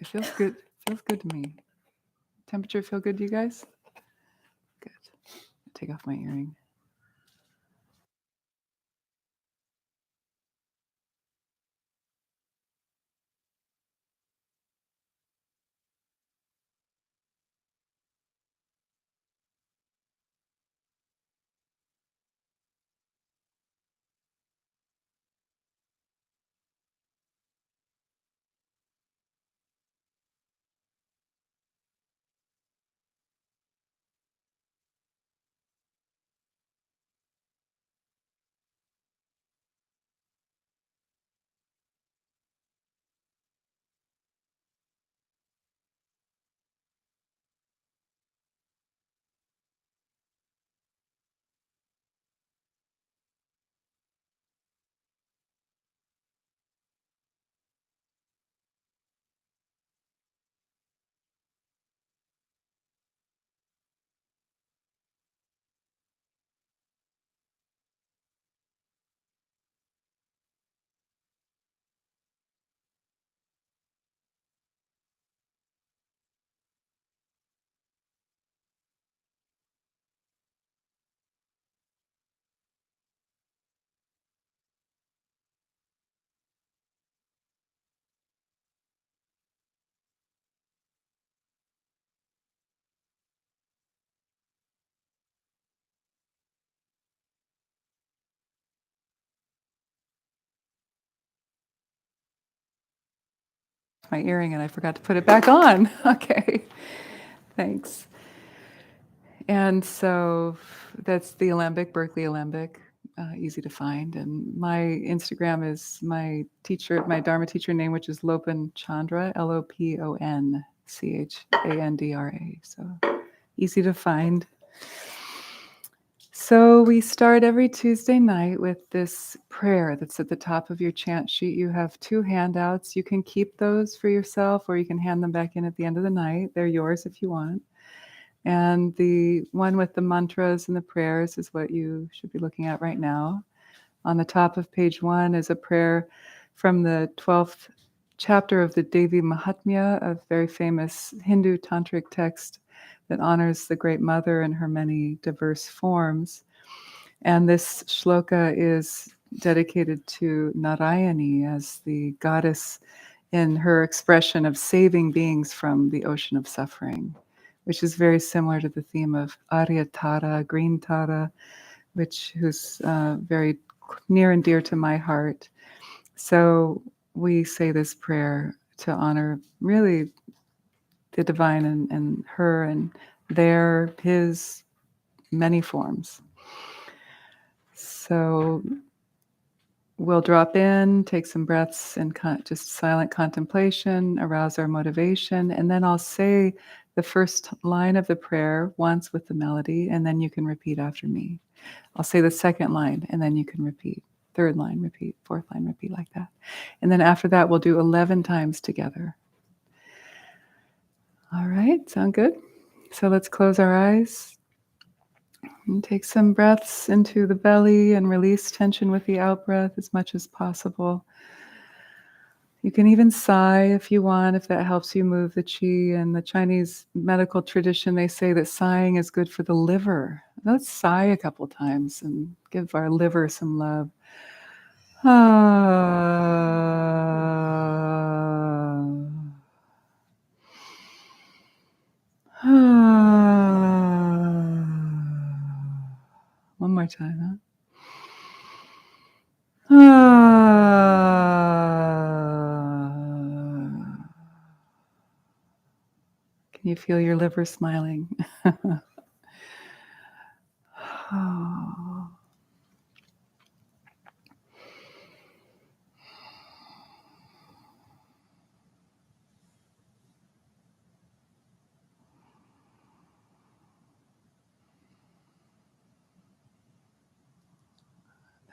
It feels good. Feels good to me. Temperature feel good to you guys? Good. Take off my earring. My earring and I forgot to put it back on. Okay, thanks. And so that's the Alembic, Berkeley Alembic, easy to find. And my Instagram is my teacher, my Dharma teacher name, which is Lopon Chandra, LoponChandra. So easy to find. So we start every Tuesday night with this prayer that's at the top of your chant sheet. You have 2 handouts. You can keep those for yourself or you can hand them back in at the end of the night. They're yours if you want. And the one with the mantras and the prayers is what you should be looking at right now. On the top of page 1 is a prayer from the 12th chapter of the Devi Mahatmya, a very famous Hindu tantric text that honors the Great Mother in her many diverse forms. And this shloka is dedicated to Narayaṇi as the goddess in her expression of saving beings from the ocean of suffering, which is very similar to the theme of Arya Tara, Green Tara, who's very near and dear to my heart. So we say this prayer to honor really the divine and her and his many forms. So we'll drop in, take some breaths and just silent contemplation, arouse our motivation, and then I'll say the first line of the prayer once with the melody, and then you can repeat after me. I'll say the second line, and then you can repeat. Third line, repeat. Fourth line, repeat, like that. And then after that, we'll do 11 times together. All right, sound good? So let's close our eyes and take some breaths into the belly and release tension with the out-breath as much as possible. You can even sigh if you want, if that helps you move the qi. In the Chinese medical tradition, they say that sighing is good for the liver. Let's sigh a couple times and give our liver some love. One more time, huh? Can you feel your liver smiling?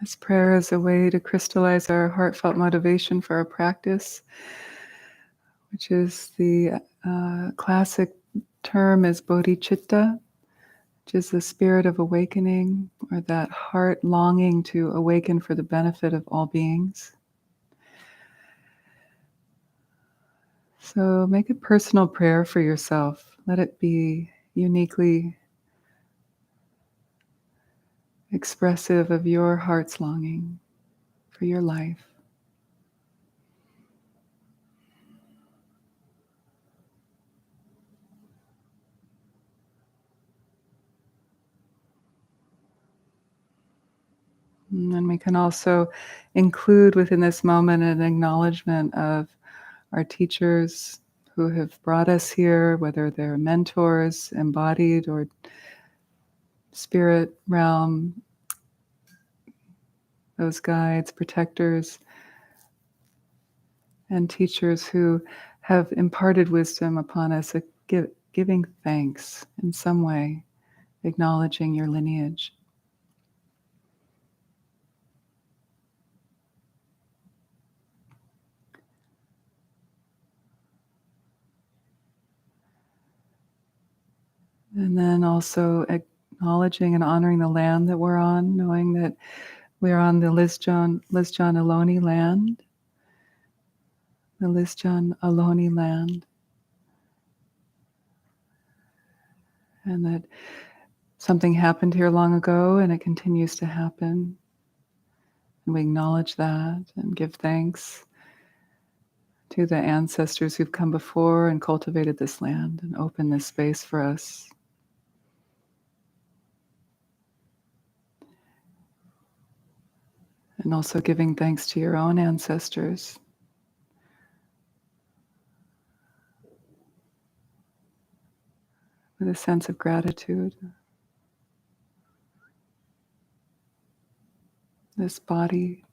This prayer is a way to crystallize our heartfelt motivation for our practice, which is the classic term is bodhicitta, which is the spirit of awakening, or that heart longing to awaken for the benefit of all beings. So make a personal prayer for yourself. Let it be uniquely expressive of your heart's longing for your life. And then we can also include within this moment an acknowledgement of our teachers who have brought us here, whether they're mentors, embodied, or spirit realm, those guides, protectors, and teachers who have imparted wisdom upon us, giving thanks in some way, acknowledging your lineage. And then also acknowledging and honoring the land that we're on, knowing that we're on the Lojong Ohlone land, the Lojong Ohlone land, and that something happened here long ago and it continues to happen. And we acknowledge that and give thanks to the ancestors who've come before and cultivated this land and opened this space for us. And also giving thanks to your own ancestors. With a sense of gratitude. This body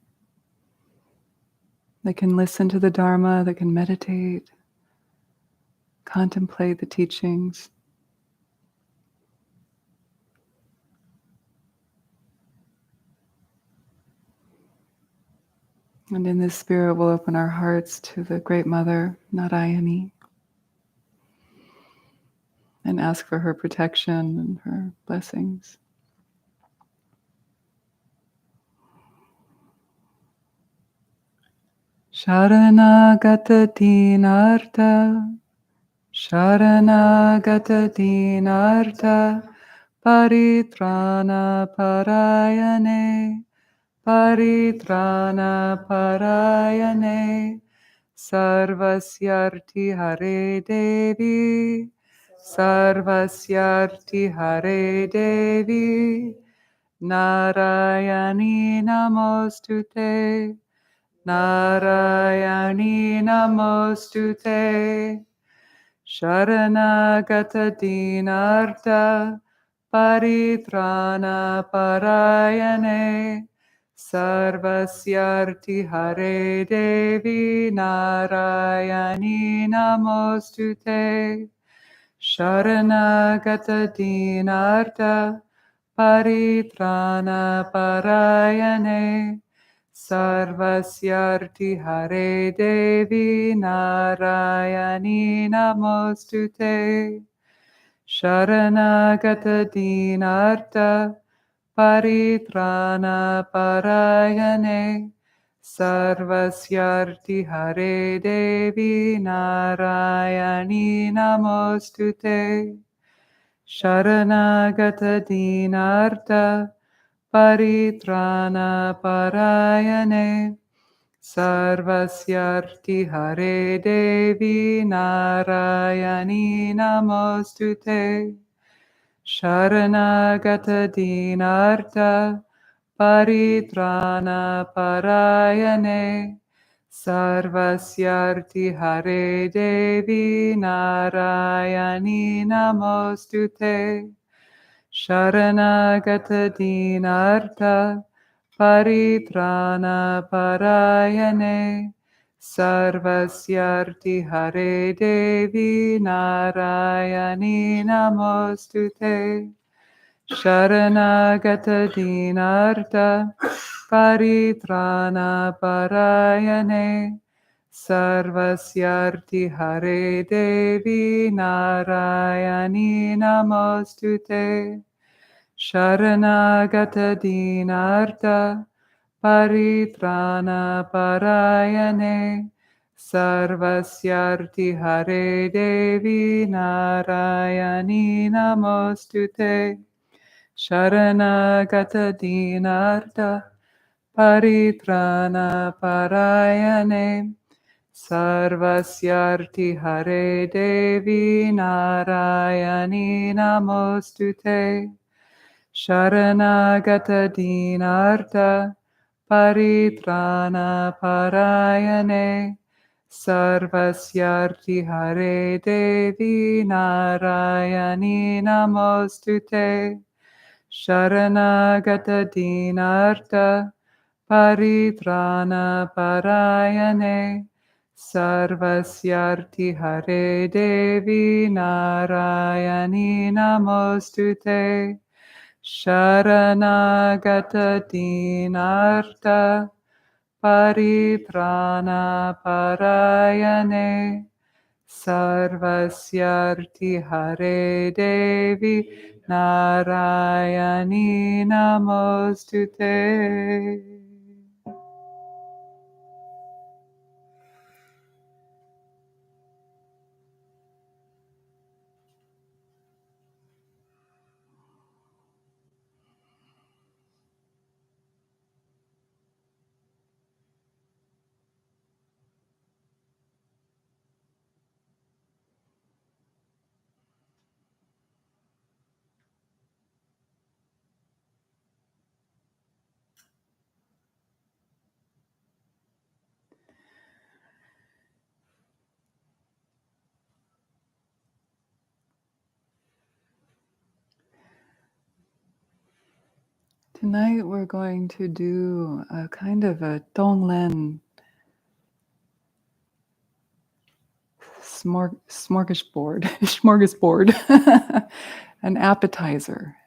that can listen to the Dharma, that can meditate, contemplate the teachings. And in this spirit, we'll open our hearts to the Great Mother, Nārāyaṇi, and ask for her protection and her blessings. Śaraṇāgata dīnārtha, Śaraṇāgata dīnārtha, paritrāṇa parāyaṇe, paritrāṇa parāyaṇe, Sarvasyārti hare Devi, Sarvasyārti hare Devi, Nārāyaṇi namostute, Nārāyaṇi namostute, Śaraṇāgata dīnārtha, paritrāṇa parāyaṇe, Sarvasyārti hare Devi, Nārāyaṇi namostute, Śaraṇāgata dīnārtha, paritrāṇa parāyaṇe, Sarvasyārti hare Devi, Nārāyaṇi namostute, Śaraṇāgata dīnārtha, paritrāṇa parāyaṇe, Sarvasyārti hare Devi, Nārāyaṇi namostute, Śaraṇāgata dīnārtha, paritrāṇa parāyaṇe, Sarvasyārti hare Devi, Nārāyaṇi namostute, Śaraṇāgata dīnārtha, paritrāṇa parāyaṇe, Sarvasyārti hare Devi, Nārāyaṇi namostute, Śaraṇāgata dīnārtha, paritrāṇa parāyaṇe, Sarvasyārti hare Devi, Nārāyaṇi namostute, Śaraṇāgata dīnārtha, paritrāṇa parāyaṇe, Sarvasyārti hare Devi Nārāyaṇi namostute. Śaraṇāgata dīnārtha, paritrāṇa parāyaṇe, Sarvasyārti hare Devi Nārāyaṇi namostute. Śaraṇāgata dīnārtha, paritrāṇa parāyaṇe, Sarvasyārti hare Devi Nārāyaṇi namostute. Śaraṇāgata dīnārtha, paritrāṇa parāyaṇe, Sarvasyārti hare Devi Nārāyaṇi namostute. Śaraṇāgata dīnārtha, paritrāṇa parāyaṇe, Sarvasyārti hare Devi Nārāyaṇi namostute. Śaraṇāgata dīnārtha, paritrāṇa parāyaṇe, Sarvasyārti hare Devi Nārāyaṇi namostute. Tonight we're going to do a kind of a Tonglen smorgasbord, smorgasbord, an appetizer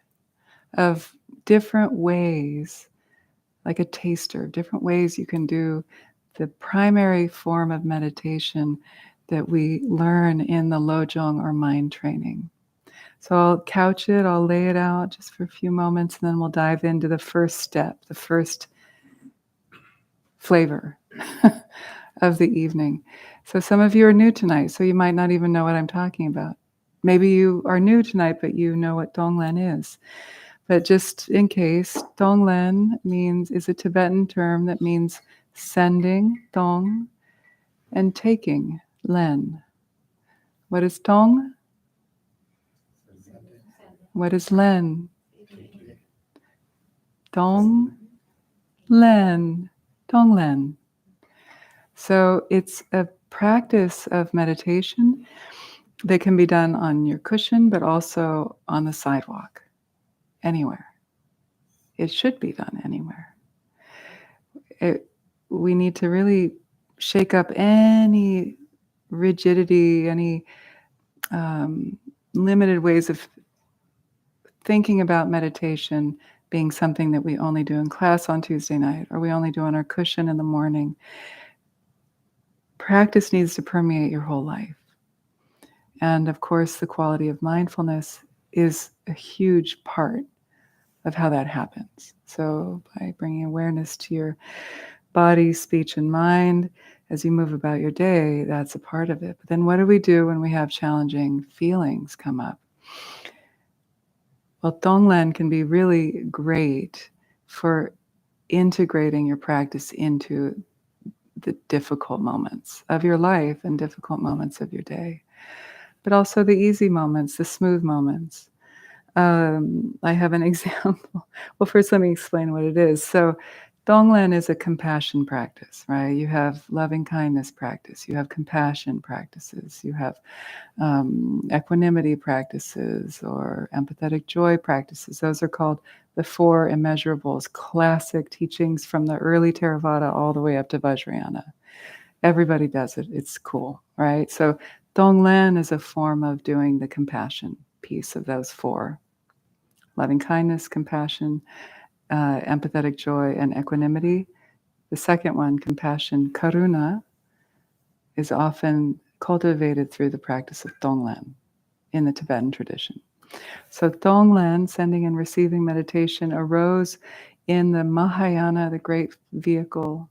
of different ways, like a taster, different ways you can do the primary form of meditation that we learn in the Lojong or mind training. So I'll couch it, I'll lay it out just for a few moments, and then we'll dive into the first step, the first flavor of the evening. So some of you are new tonight, so you might not even know what I'm talking about. Maybe you are new tonight, but you know what Tonglen is. But just in case, Tonglen is a Tibetan term that means sending, Tong, and taking, Len. What is Tong? What is Len? Tong, Len, Tonglen. So it's a practice of meditation that can be done on your cushion, but also on the sidewalk, anywhere. It should be done anywhere. We need to really shake up any rigidity, any limited ways of thinking about meditation being something that we only do in class on Tuesday night, or we only do on our cushion in the morning. Practice needs to permeate your whole life. And of course, the quality of mindfulness is a huge part of how that happens. So by bringing awareness to your body, speech, and mind as you move about your day, that's a part of it. But then what do we do when we have challenging feelings come up? Well, Tonglen can be really great for integrating your practice into the difficult moments of your life and difficult moments of your day, but also the easy moments, the smooth moments. I have an example. Well, first let me explain what it is. So Tonglen is a compassion practice, right? You have loving kindness practice, you have compassion practices, you have equanimity practices or empathetic joy practices. Those are called the four immeasurables, classic teachings from the early Theravada all the way up to Vajrayana. Everybody does it. It's cool, right? So Tonglen is a form of doing the compassion piece of those four. loving kindness, compassion, empathetic joy, and equanimity. The second one, compassion, karuna, is often cultivated through the practice of Tonglen in the Tibetan tradition. So Tonglen, sending and receiving meditation, arose in the Mahayana, the great vehicle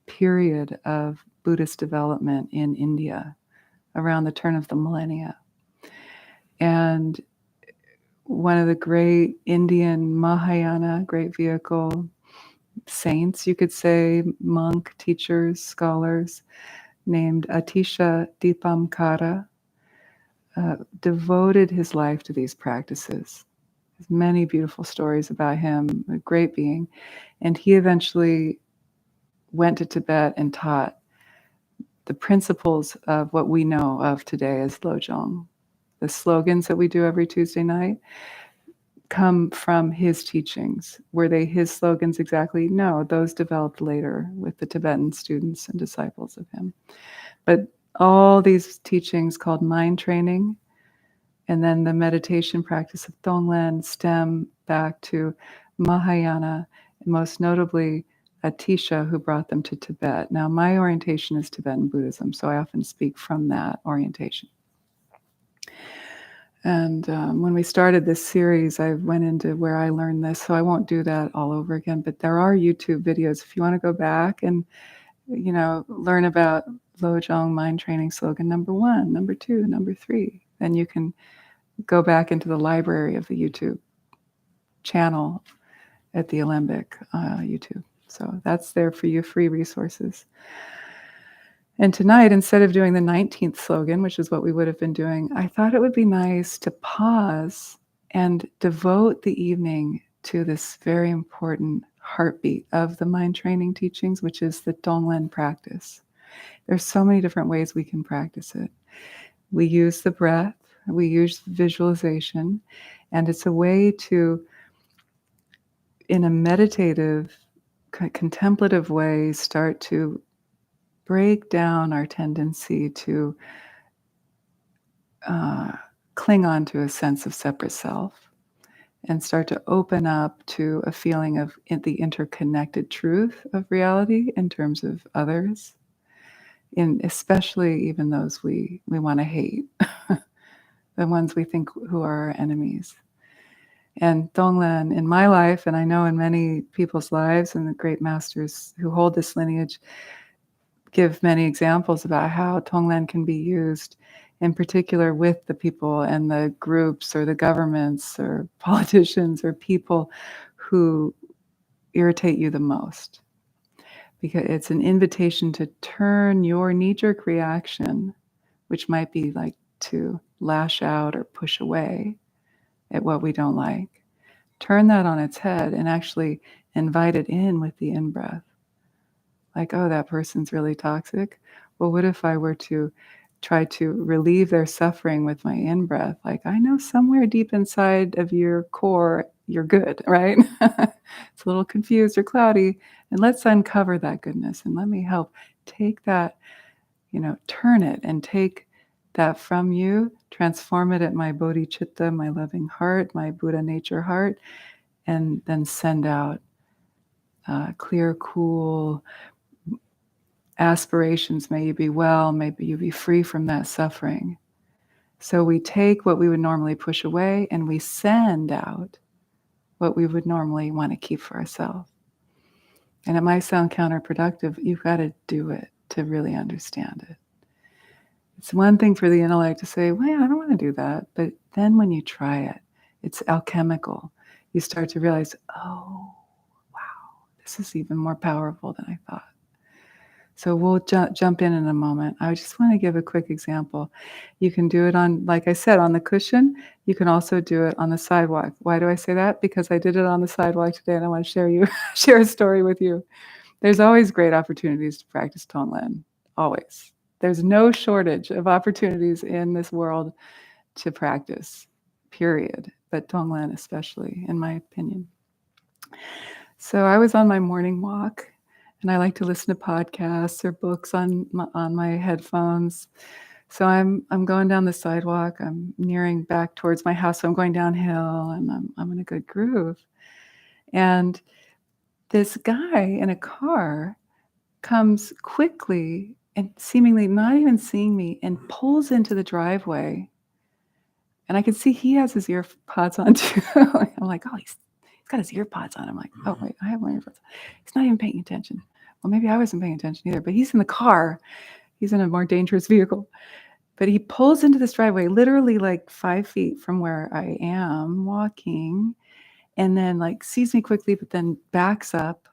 period of Buddhist development in India around the turn of the millennia. And one of the great Indian Mahayana, great vehicle saints, you could say, monk, teachers, scholars, named Atisha Dipamkara, devoted his life to these practices. There's many beautiful stories about him, a great being. And he eventually went to Tibet and taught the principles of what we know of today as Lojong. The slogans that we do every Tuesday night come from his teachings. Were they his slogans exactly? No, those developed later with the Tibetan students and disciples of him. But all these teachings called mind training and then the meditation practice of Tonglen stem back to Mahayana, and most notably Atisha, who brought them to Tibet. Now, my orientation is Tibetan Buddhism, so I often speak from that orientation. And when we started this series, I went into where I learned this, so I won't do that all over again. But there are YouTube videos if you want to go back and learn about Lojong mind training slogan number 1, number 2, number 3. Then you can go back into the library of the YouTube channel at the Alembic YouTube. So that's there for you, free resources. And tonight, instead of doing the 19th slogan, which is what we would have been doing, I thought it would be nice to pause and devote the evening to this very important heartbeat of the mind training teachings, which is the Tonglen practice. There's so many different ways we can practice it. We use the breath, we use visualization, and it's a way to, in a meditative, contemplative way, start to break down our tendency to cling on to a sense of separate self and start to open up to a feeling of the interconnected truth of reality in terms of others, especially even those we want to hate, the ones we think who are our enemies. And Tonglen, in my life, and I know in many people's lives, and the great masters who hold this lineage give many examples about how Tonglen can be used in particular with the people and the groups or the governments or politicians or people who irritate you the most. Because it's an invitation to turn your knee-jerk reaction, which might be like to lash out or push away at what we don't like, turn that on its head and actually invite it in with the in-breath. Like, oh, that person's really toxic. Well, what if I were to try to relieve their suffering with my in-breath? Like, I know somewhere deep inside of your core, you're good, right? It's a little confused or cloudy. And let's uncover that goodness and let me help take that, turn it and take that from you, transform it at my bodhicitta, my loving heart, my Buddha nature heart, and then send out clear, cool aspirations. May you be well, may you be free from that suffering. So we take what we would normally push away and we send out what we would normally want to keep for ourselves. And it might sound counterproductive. You've got to do it to really understand it. It's one thing for the intellect to say, well, I don't want to do that. But then when you try it, it's alchemical. You start to realize, oh, wow, this is even more powerful than I thought. So we'll jump in a moment. I just want to give a quick example. You can do it on, like I said, on the cushion. You can also do it on the sidewalk. Why do I say that? Because I did it on the sidewalk today, and I want to share a story with you. There's always great opportunities to practice Tonglen. Always. There's no shortage of opportunities in this world to practice, period. But Tonglen especially, in my opinion. So I was on my morning walk, and I like to listen to podcasts or books on my headphones. So I'm going down the sidewalk. I'm nearing back towards my house. So I'm going downhill, and I'm in a good groove. And this guy in a car comes quickly and seemingly not even seeing me and pulls into the driveway. And I can see he has his ear pods on too. I'm like, oh, he's got his ear pods on. I'm like, oh wait, I have my ear pods on. He's not even paying attention. Well, maybe I wasn't paying attention either, but he's in the car. He's in a more dangerous vehicle. But he pulls into this driveway, literally like 5 feet from where I am walking, and then like sees me quickly, but then backs up,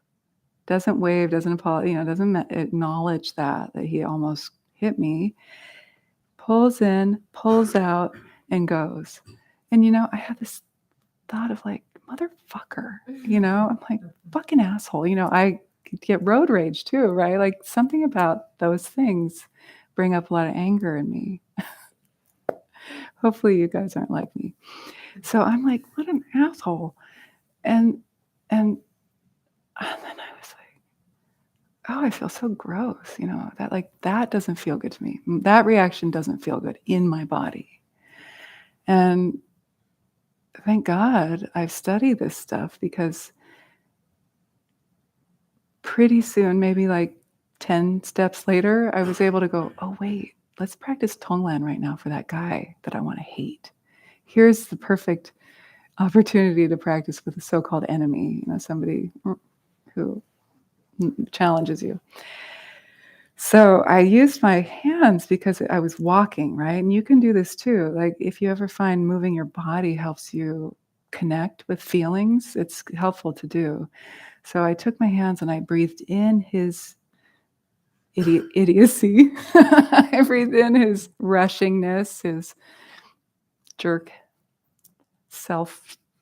doesn't wave, doesn't apologize, doesn't acknowledge that he almost hit me, pulls in, pulls out, and goes. And, I had this thought of like, motherfucker, I'm like, fucking asshole. I could get road rage too, right? Like something about those things bring up a lot of anger in me. Hopefully you guys aren't like me. So I'm like, what an asshole. And then I was like, oh, I feel so gross, that doesn't feel good to me. That reaction doesn't feel good in my body. And thank God I've studied this stuff, because pretty soon, maybe like 10 steps later, I was able to go, oh, wait, let's practice Tonglen right now for that guy that I want to hate. Here's the perfect opportunity to practice with a so-called enemy, somebody who challenges you. So I used my hands because I was walking, right? And you can do this too. Like if you ever find moving your body helps you connect with feelings, it's helpful to do. So I took my hands and I breathed in his idiocy. I breathed in his rushingness, his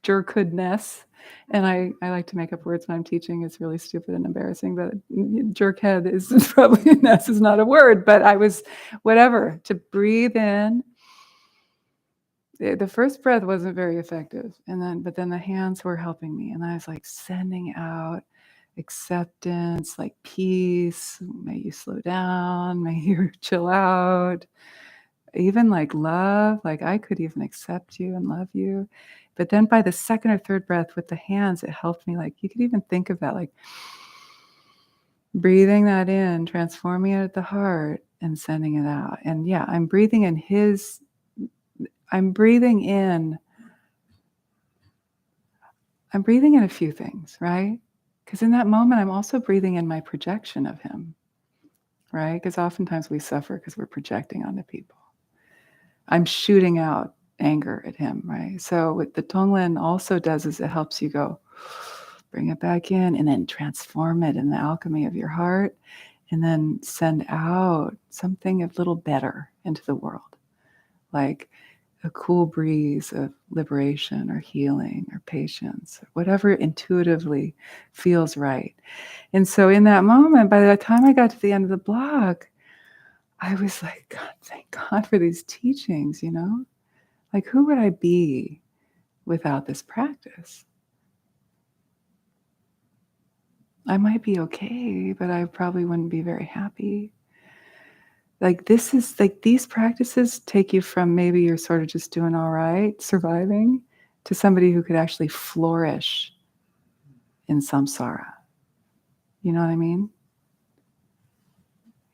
jerkhoodness. And I like to make up words when I'm teaching. It's really stupid and embarrassing, but jerkhead is probably, ness is not a word, but I was, whatever, to breathe in. The first breath wasn't very effective. But then the hands were helping me. And I was like sending out acceptance, like peace. May you slow down. May you chill out. Even like love, like I could even accept you and love you. But then by the second or third breath with the hands, it helped me. Like you could even think of that, like breathing that in, transforming it at the heart and sending it out. And yeah, I'm breathing in a few things, right? Because in that moment, I'm also breathing in my projection of him, right? Because oftentimes we suffer because we're projecting onto people. I'm shooting out anger at him, right? So what the Tonglen also does is it helps you go, bring it back in, and then transform it in the alchemy of your heart, and then send out something a little better into the world, like a cool breeze of liberation or healing or patience, or whatever intuitively feels right. And so in that moment, by the time I got to the end of the block, I was like, God, thank God for these teachings, Like, who would I be without this practice? I might be okay, but I probably wouldn't be very happy. Like, these practices take you from maybe you're sort of just doing all right, surviving, to somebody who could actually flourish in samsara. You know what I mean?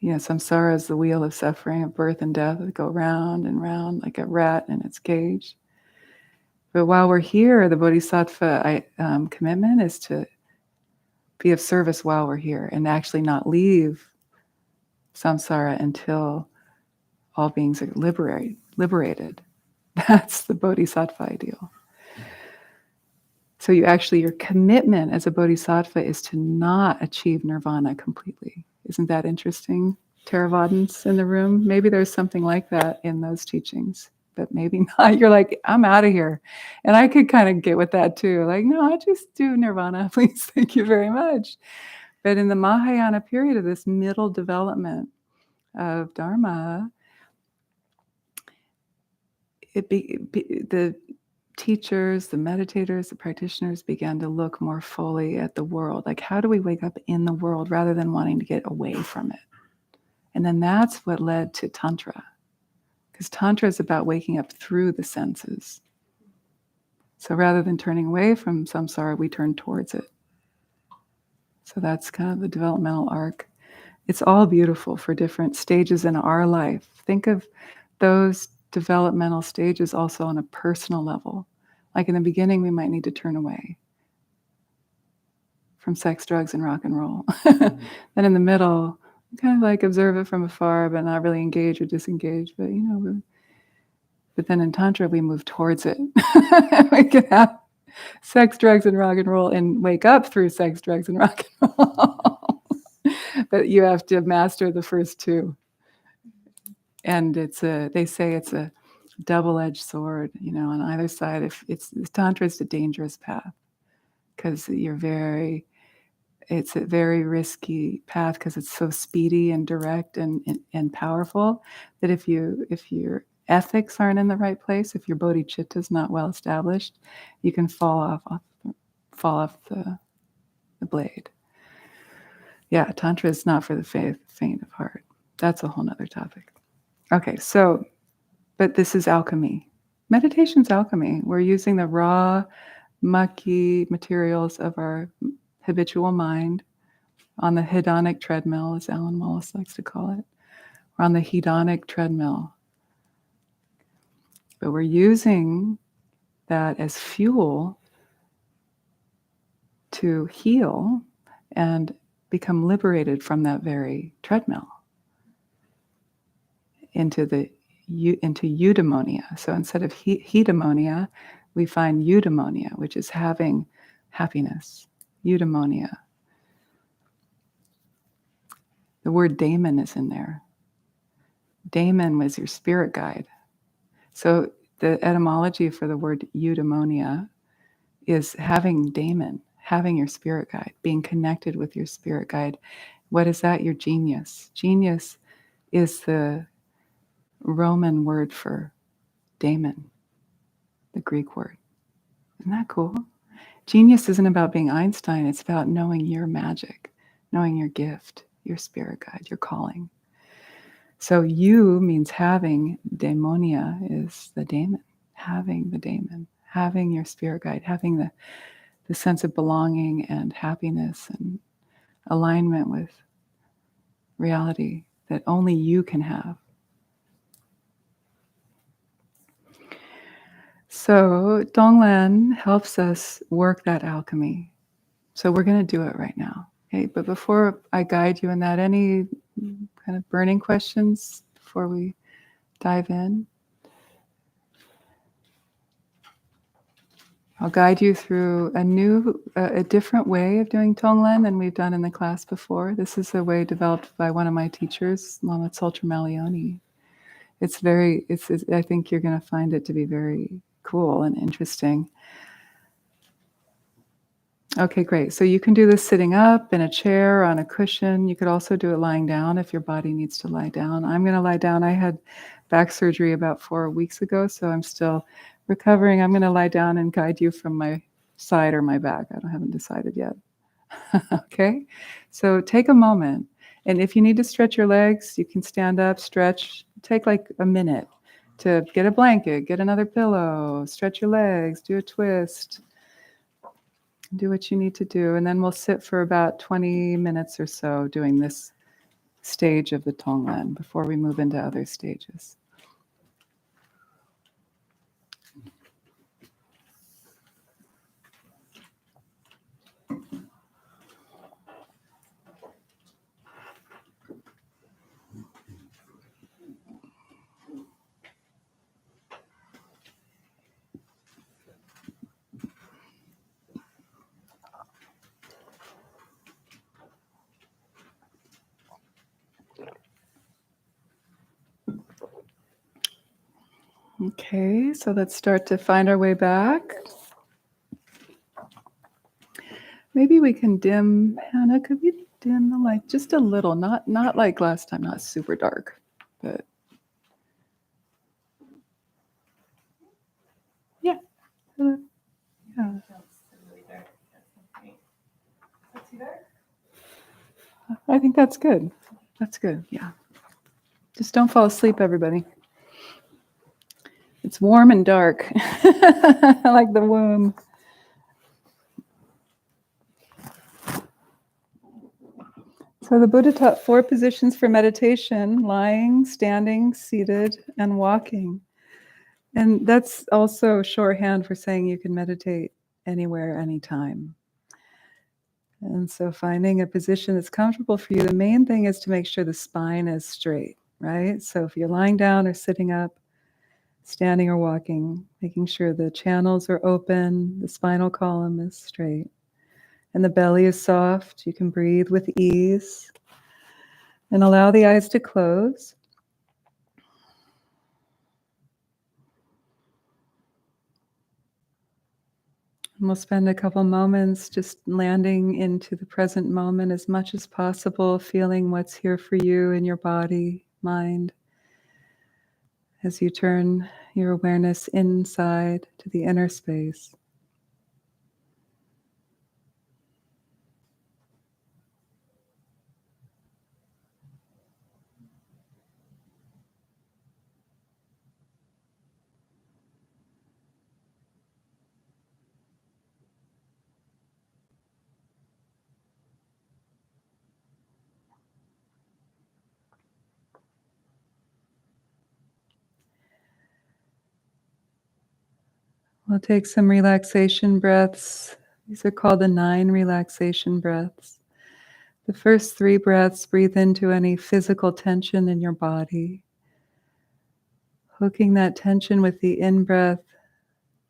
Samsara is the wheel of suffering, of birth and death that go round and round like a rat in its cage. But while we're here, the bodhisattva commitment is to be of service while we're here and actually not leave samsara until all beings are liberated. That's the bodhisattva ideal. So your commitment as a bodhisattva is to not achieve nirvana completely. Isn't that interesting? Theravadins in the room? Maybe there's something like that in those teachings, but maybe not. You're like, I'm out of here. And I could kind of get with that too. Like, no, I just do nirvana, please. Thank you very much. But in the Mahayana period of this middle development of Dharma, the teachers, the meditators, the practitioners began to look more fully at the world. Like, how do we wake up in the world rather than wanting to get away from it? And then that's what led to Tantra. Because Tantra is about waking up through the senses. So rather than turning away from samsara, we turn towards it. So that's kind of the developmental arc. It's all beautiful for different stages in our life. Think of those developmental stages also on a personal level. Like in the beginning, we might need to turn away from sex, drugs, and rock and roll. Then in the middle, kind of like observe it from afar, but not really engage or disengage. But but then in Tantra, we move towards it. We can have sex, drugs, and rock and roll and wake up through sex, drugs, and rock and roll. But you have to master the first two. And they say it's a double-edged sword, on either side. If Tantra is a dangerous path because it's a very risky path because it's so speedy and direct and powerful that if your ethics aren't in the right place, if your bodhicitta is not well established, you can fall off the blade. Yeah, Tantra is not for the faint of heart. That's a whole nother topic. Okay, but this is alchemy. Meditation's alchemy. We're using the raw, mucky materials of our habitual mind on the hedonic treadmill, as Alan Wallace likes to call it. We're on the hedonic treadmill. But we're using that as fuel to heal and become liberated from that very treadmill into eudaimonia. So instead of hedomonia, we find eudaimonia, which is having happiness. Eudaimonia. The word daemon is in there. Daemon was your spirit guide. So the etymology for the word eudaimonia is having daemon, having your spirit guide, being connected with your spirit guide. What is that? Your genius. Genius is the Roman word for daemon, the Greek word. Isn't that cool? Genius isn't about being Einstein. It's about knowing your magic, knowing your gift, your spirit guide, your calling. So you means having. Daimonia is the daemon, having the daemon, having your spirit guide, having the sense of belonging and happiness and alignment with reality that only you can have. So Tonglen helps us work that alchemy. So we're going to do it right now. Okay, but before I guide you in that, any kind of burning questions before we dive in? I'll guide you through a different way of doing Tonglen than we've done in the class before. This is a way developed by one of my teachers, Lama Tsultrim Malioni. I think you're going to find it to be very cool and interesting. Okay, great. So you can do this sitting up in a chair, on a cushion. You could also do it lying down if your body needs to lie down. I'm going to lie down. I had back surgery about 4 weeks ago, so I'm still recovering. I'm going to lie down and guide you from my side or my back. I haven't decided yet. Okay? So take a moment. And if you need to stretch your legs, you can stand up, stretch. Take like a minute to get a blanket, get another pillow, stretch your legs, do a twist. Do what you need to do. And then we'll sit for about 20 minutes or so doing this stage of the Tonglen before we move into other stages. Okay, so let's start to find our way back. Maybe we can dim, Hannah, could we dim the light just a little? Not like last time, not super dark, but yeah. Yeah. I think that's good. That's good, yeah. Just don't fall asleep, everybody. It's warm and dark, like the womb. So the Buddha taught 4 positions for meditation: lying, standing, seated, and walking. And that's also shorthand for saying you can meditate anywhere, anytime. And so finding a position that's comfortable for you, the main thing is to make sure the spine is straight, right? So if you're lying down or sitting up, standing or walking, making sure the channels are open, the spinal column is straight, and the belly is soft. You can breathe with ease and allow the eyes to close. And we'll spend a couple moments just landing into the present moment as much as possible, feeling what's here for you in your body, mind, as you turn your awareness inside to the inner space. We'll take some relaxation breaths. These are called the 9 relaxation breaths. The first 3 breaths, breathe into any physical tension in your body, hooking that tension with the in-breath,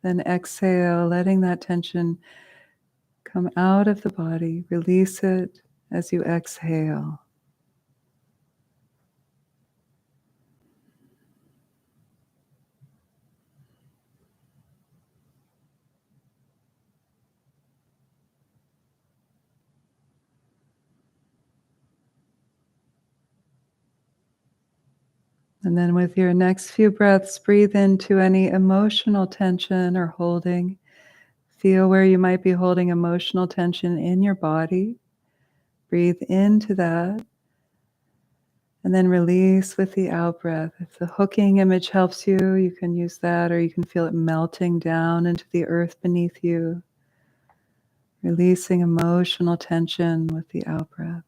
then exhale, letting that tension come out of the body. Release it as you exhale. And then with your next few breaths, breathe into any emotional tension or holding. Feel where you might be holding emotional tension in your body. Breathe into that. And then release with the out breath. If the hooking image helps you, you can use that, or you can feel it melting down into the earth beneath you. Releasing emotional tension with the out breath.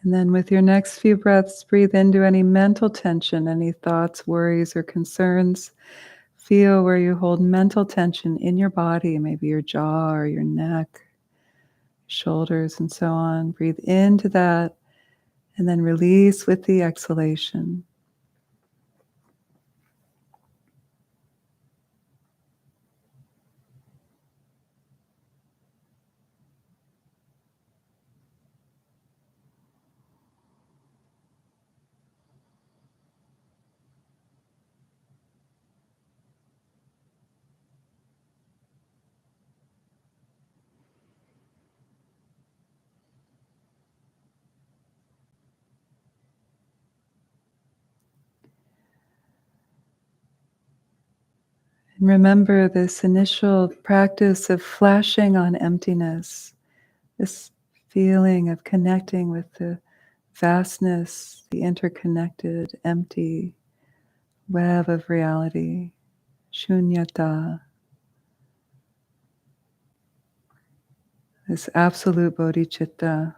And then with your next few breaths, breathe into any mental tension, any thoughts, worries, or concerns. Feel where you hold mental tension in your body, maybe your jaw or your neck, shoulders, and so on. Breathe into that and then release with the exhalation. And remember this initial practice of flashing on emptiness, this feeling of connecting with the vastness, the interconnected, empty web of reality, shunyata, this absolute bodhicitta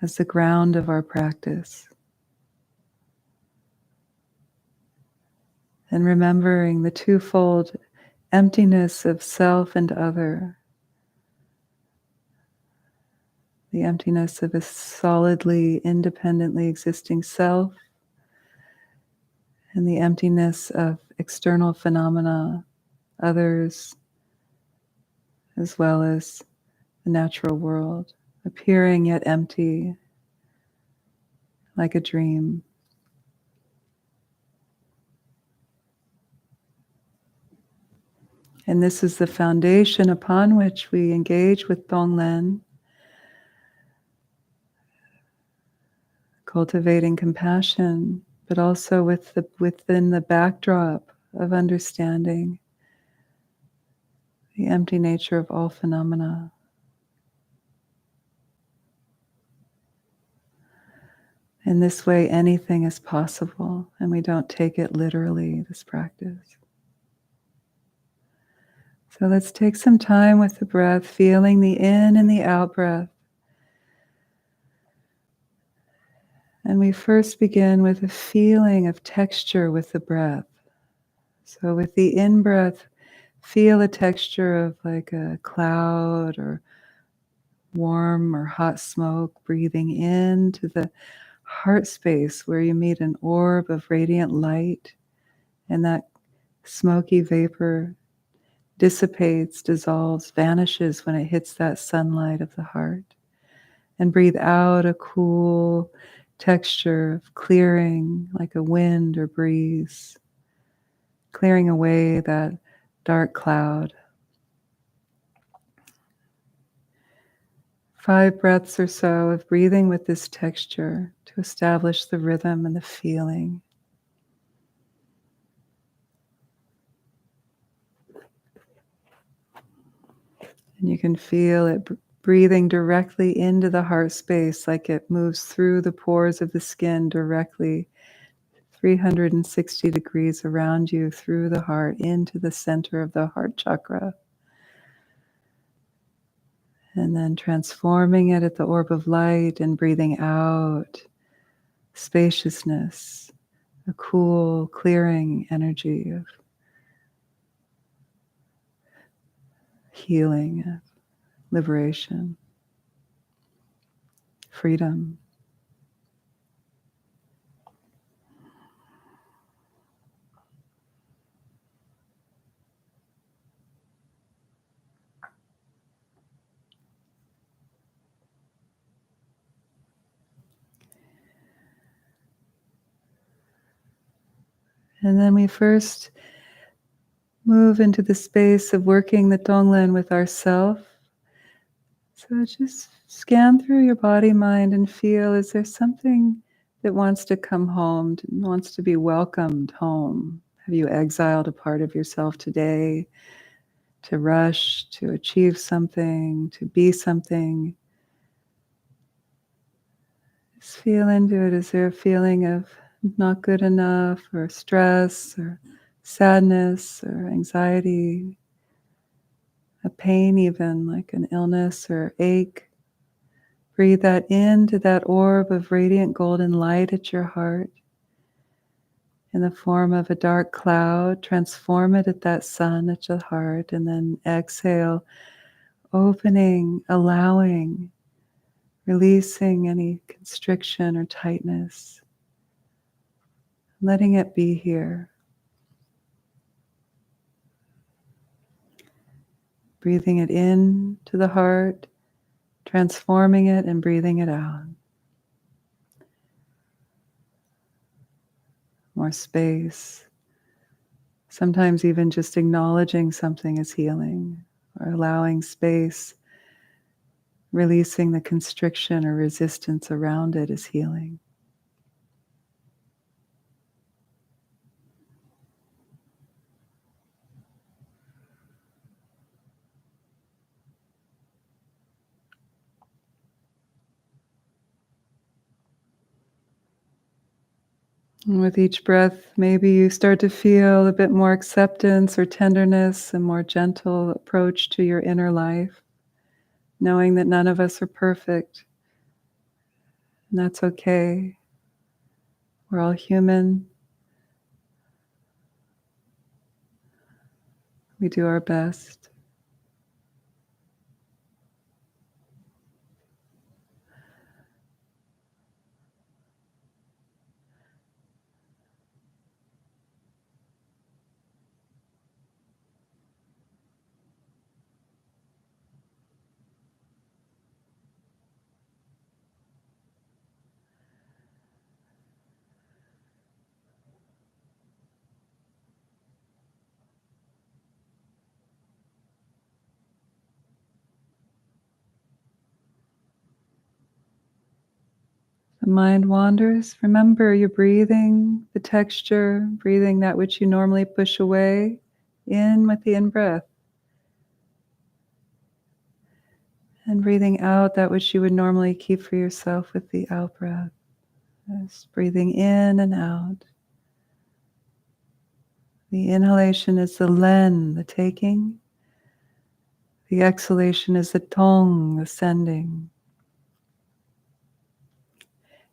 as the ground of our practice. And remembering the twofold emptiness of self and other, the emptiness of a solidly, independently existing self, and the emptiness of external phenomena, others, as well as the natural world, appearing yet empty, like a dream. And this is the foundation upon which we engage with Tonglen, cultivating compassion, but also within the backdrop of understanding the empty nature of all phenomena. In this way, anything is possible, and we don't take it literally, this practice. So let's take some time with the breath, feeling the in and the out breath. And we first begin with a feeling of texture with the breath. So with the in-breath, feel a texture of like a cloud or warm or hot smoke, breathing into the heart space where you meet an orb of radiant light, and that smoky vapor dissipates, dissolves, vanishes when it hits that sunlight of the heart. And breathe out a cool texture of clearing, like a wind or breeze, clearing away that dark cloud. 5 breaths or so of breathing with this texture to establish the rhythm and the feeling. And you can feel it breathing directly into the heart space, like it moves through the pores of the skin directly 360 degrees around you through the heart into the center of the heart chakra. And then transforming it at the orb of light and breathing out spaciousness, a cool, clearing energy of healing, of liberation, freedom. And then we first move into the space of working the Tonglen with ourself. So just scan through your body, mind, and feel, is there something that wants to come home, wants to be welcomed home? Have you exiled a part of yourself today to rush, to achieve something, to be something? Just feel into it. Is there a feeling of not good enough, or stress, or sadness, or anxiety, a pain even, like an illness or ache? Breathe that into that orb of radiant golden light at your heart in the form of a dark cloud. Transform it at that sun at your heart, and then exhale, opening, allowing, releasing any constriction or tightness, letting it be here. Breathing it in to the heart, transforming it, and breathing it out. More space. Sometimes even just acknowledging something is healing, or allowing space, releasing the constriction or resistance around it is healing. And with each breath, maybe you start to feel a bit more acceptance or tenderness, a more gentle approach to your inner life, knowing that none of us are perfect, and that's okay. We're all human. We do our best. The mind wanders. Remember your breathing, the texture, breathing that which you normally push away, in with the in-breath. And breathing out that which you would normally keep for yourself with the out-breath. Just breathing in and out. The inhalation is the len, the taking. The exhalation is the tong, the sending.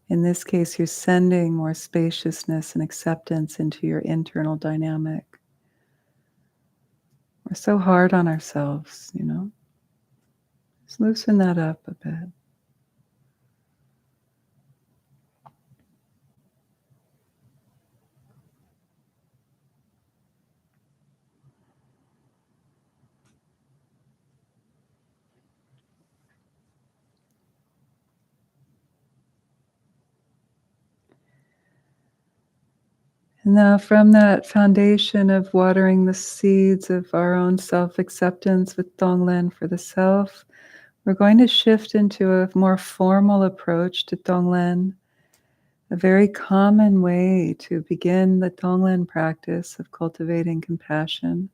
In this case, you're sending more spaciousness and acceptance into your internal dynamic. We're so hard on ourselves, Just loosen that up a bit. And now from that foundation of watering the seeds of our own self-acceptance with Tonglen for the self, we're going to shift into a more formal approach to Tonglen. A very common way to begin the Tonglen practice of cultivating compassion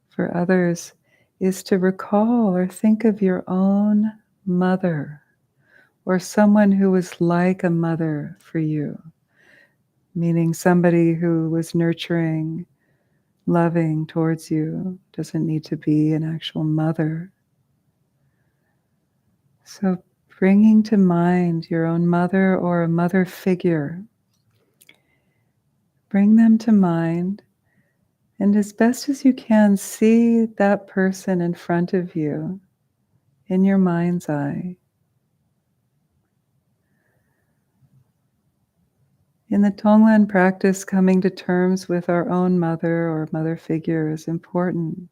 for others is to recall or think of your own mother or someone who was like a mother for you. Meaning somebody who was nurturing, loving towards you. Doesn't need to be an actual mother. So bringing to mind your own mother or a mother figure. Bring them to mind, and as best as you can, see that person in front of you in your mind's eye. In the Tonglen practice, coming to terms with our own mother or mother figure is important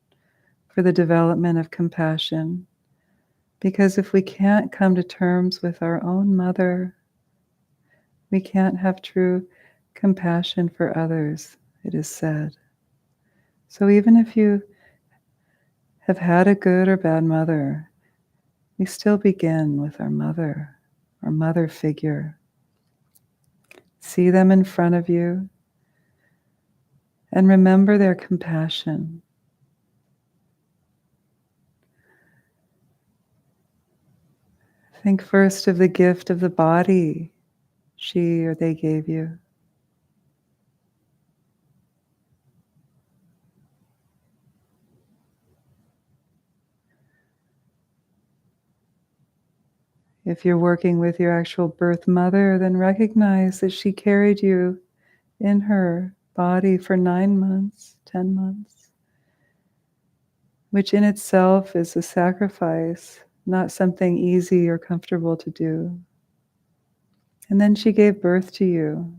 for the development of compassion. Because if we can't come to terms with our own mother, we can't have true compassion for others, it is said. So even if you have had a good or bad mother, we still begin with our mother figure. See them in front of you and remember their compassion. Think first of the gift of the body she or they gave you. If you're working with your actual birth mother, then recognize that she carried you in her body for 9 months, 10 months, which in itself is a sacrifice, not something easy or comfortable to do. And then she gave birth to you,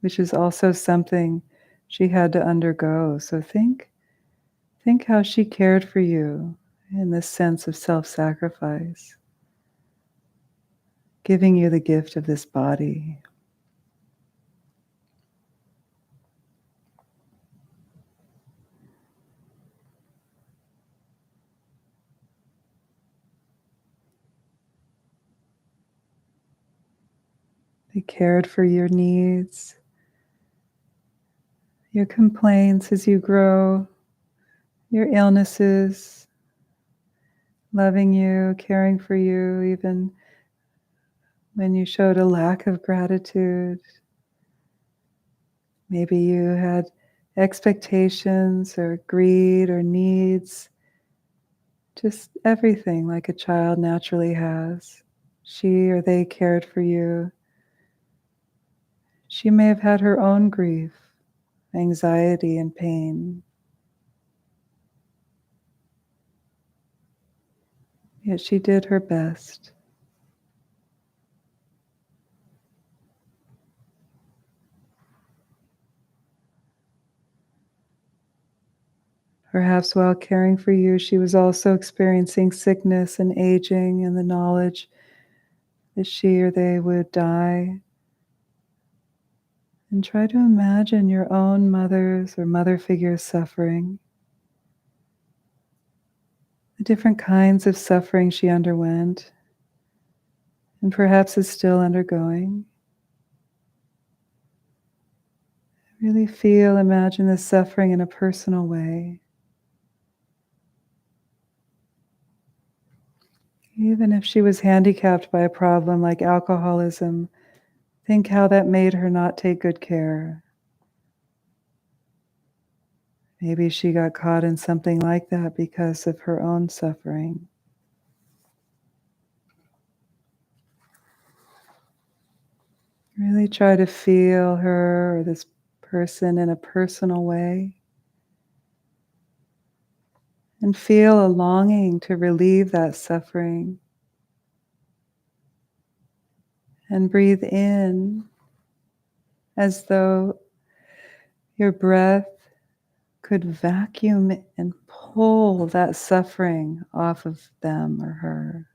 which is also something she had to undergo. So think how she cared for you in this sense of self-sacrifice, giving you the gift of this body. They cared for your needs, your complaints as you grow, your illnesses, loving you, caring for you, even when you showed a lack of gratitude. Maybe you had expectations or greed or needs, just everything like a child naturally has. She or they cared for you. She may have had her own grief, anxiety, and pain. Yet she did her best. Perhaps while caring for you, she was also experiencing sickness and aging and the knowledge that she or they would die. And try to imagine your own mother's or mother figure's suffering, the different kinds of suffering she underwent, and perhaps is still undergoing. Really feel, imagine the suffering in a personal way. Even if she was handicapped by a problem like alcoholism, think how that made her not take good care. Maybe she got caught in something like that because of her own suffering. Really try to feel her or this person in a personal way. And feel a longing to relieve that suffering. And breathe in as though your breath could vacuum and pull that suffering off of them or her.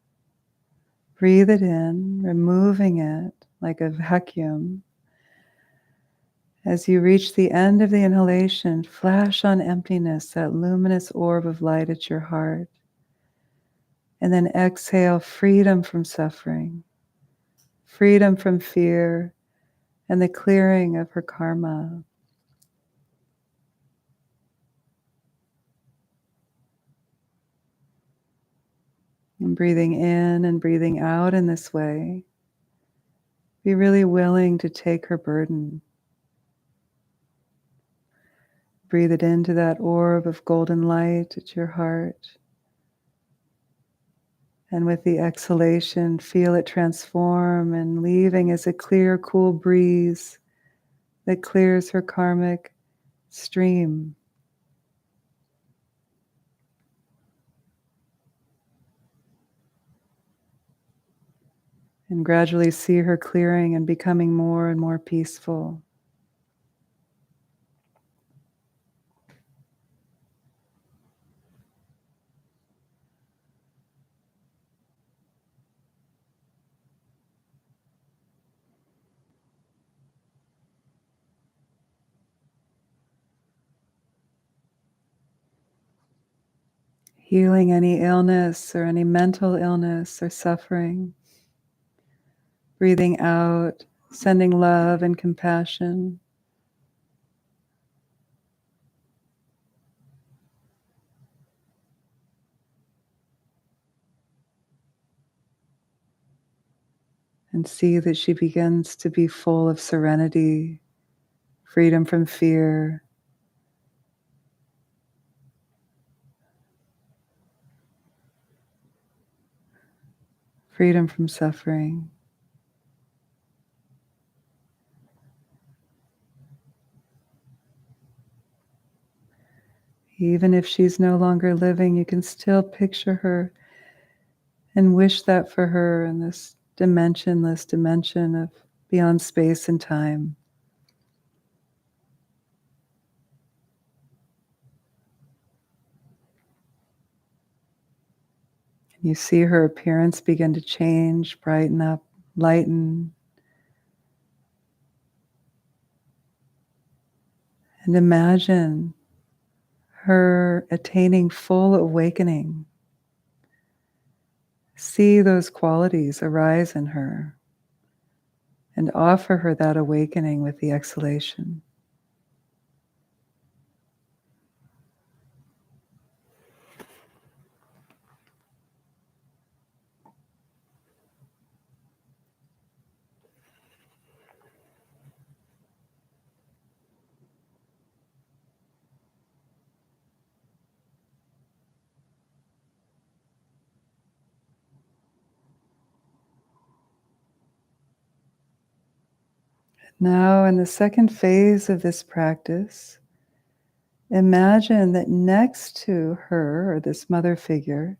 Breathe it in, removing it like a vacuum. As you reach the end of the inhalation, flash on emptiness, that luminous orb of light at your heart. And then exhale freedom from suffering, freedom from fear, and the clearing of her karma. And breathing in and breathing out in this way, be really willing to take her burden. Breathe it into that orb of golden light at your heart. And with the exhalation, feel it transform and leaving as a clear, cool breeze that clears her karmic stream. And gradually see her clearing and becoming more and more peaceful. Healing any illness or any mental illness or suffering. Breathing out, sending love and compassion. And see that she begins to be full of serenity, freedom from fear, freedom from suffering. Even if she's no longer living, you can still picture her and wish that for her in this dimensionless dimension of beyond space and time. You see her appearance begin to change, brighten up, lighten. And imagine her attaining full awakening. See those qualities arise in her and offer her that awakening with the exhalation. Now, in the second phase of this practice, imagine that next to her, or this mother figure,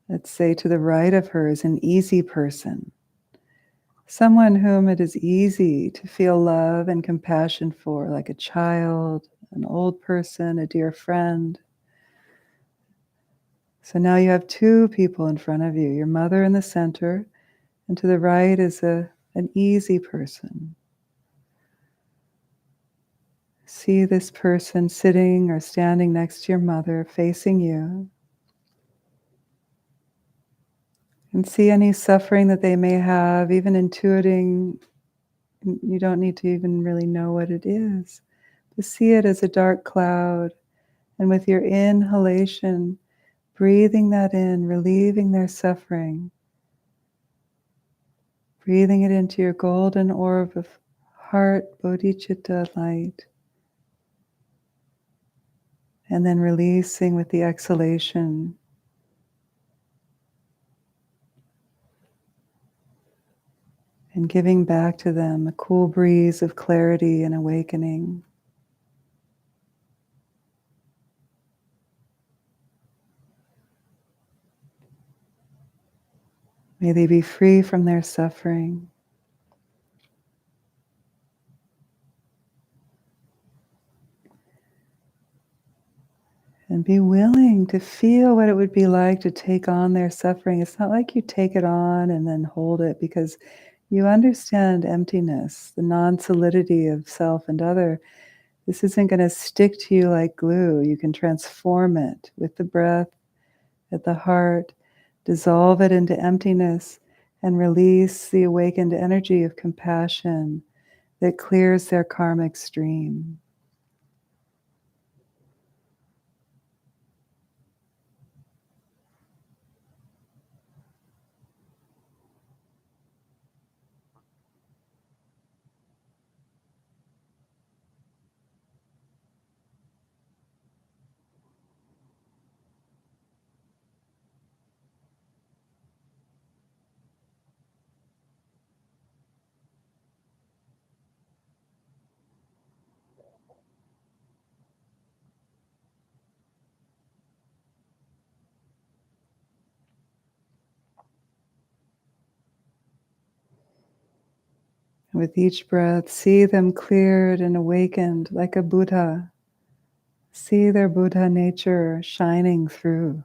let's say to the right of her, is an easy person, someone whom it is easy to feel love and compassion for, like a child, an old person, a dear friend. So now you have two people in front of you, your mother in the center, and to the right is an easy person. See this person sitting or standing next to your mother, facing you. And see any suffering that they may have, even intuiting. You don't need to even really know what it is. But see it as a dark cloud. And with your inhalation, breathing that in, relieving their suffering, breathing it into your golden orb of heart, bodhicitta light, and then releasing with the exhalation. And giving back to them a cool breeze of clarity and awakening. May they be free from their suffering. And be willing to feel what it would be like to take on their suffering. It's not like you take it on and then hold it, because you understand emptiness, the non-solidity of self and other. This isn't going to stick to you like glue. You can transform it with the breath at the heart, dissolve it into emptiness, and release the awakened energy of compassion that clears their karmic stream. With each breath, see them cleared and awakened like a Buddha. See their Buddha nature shining through.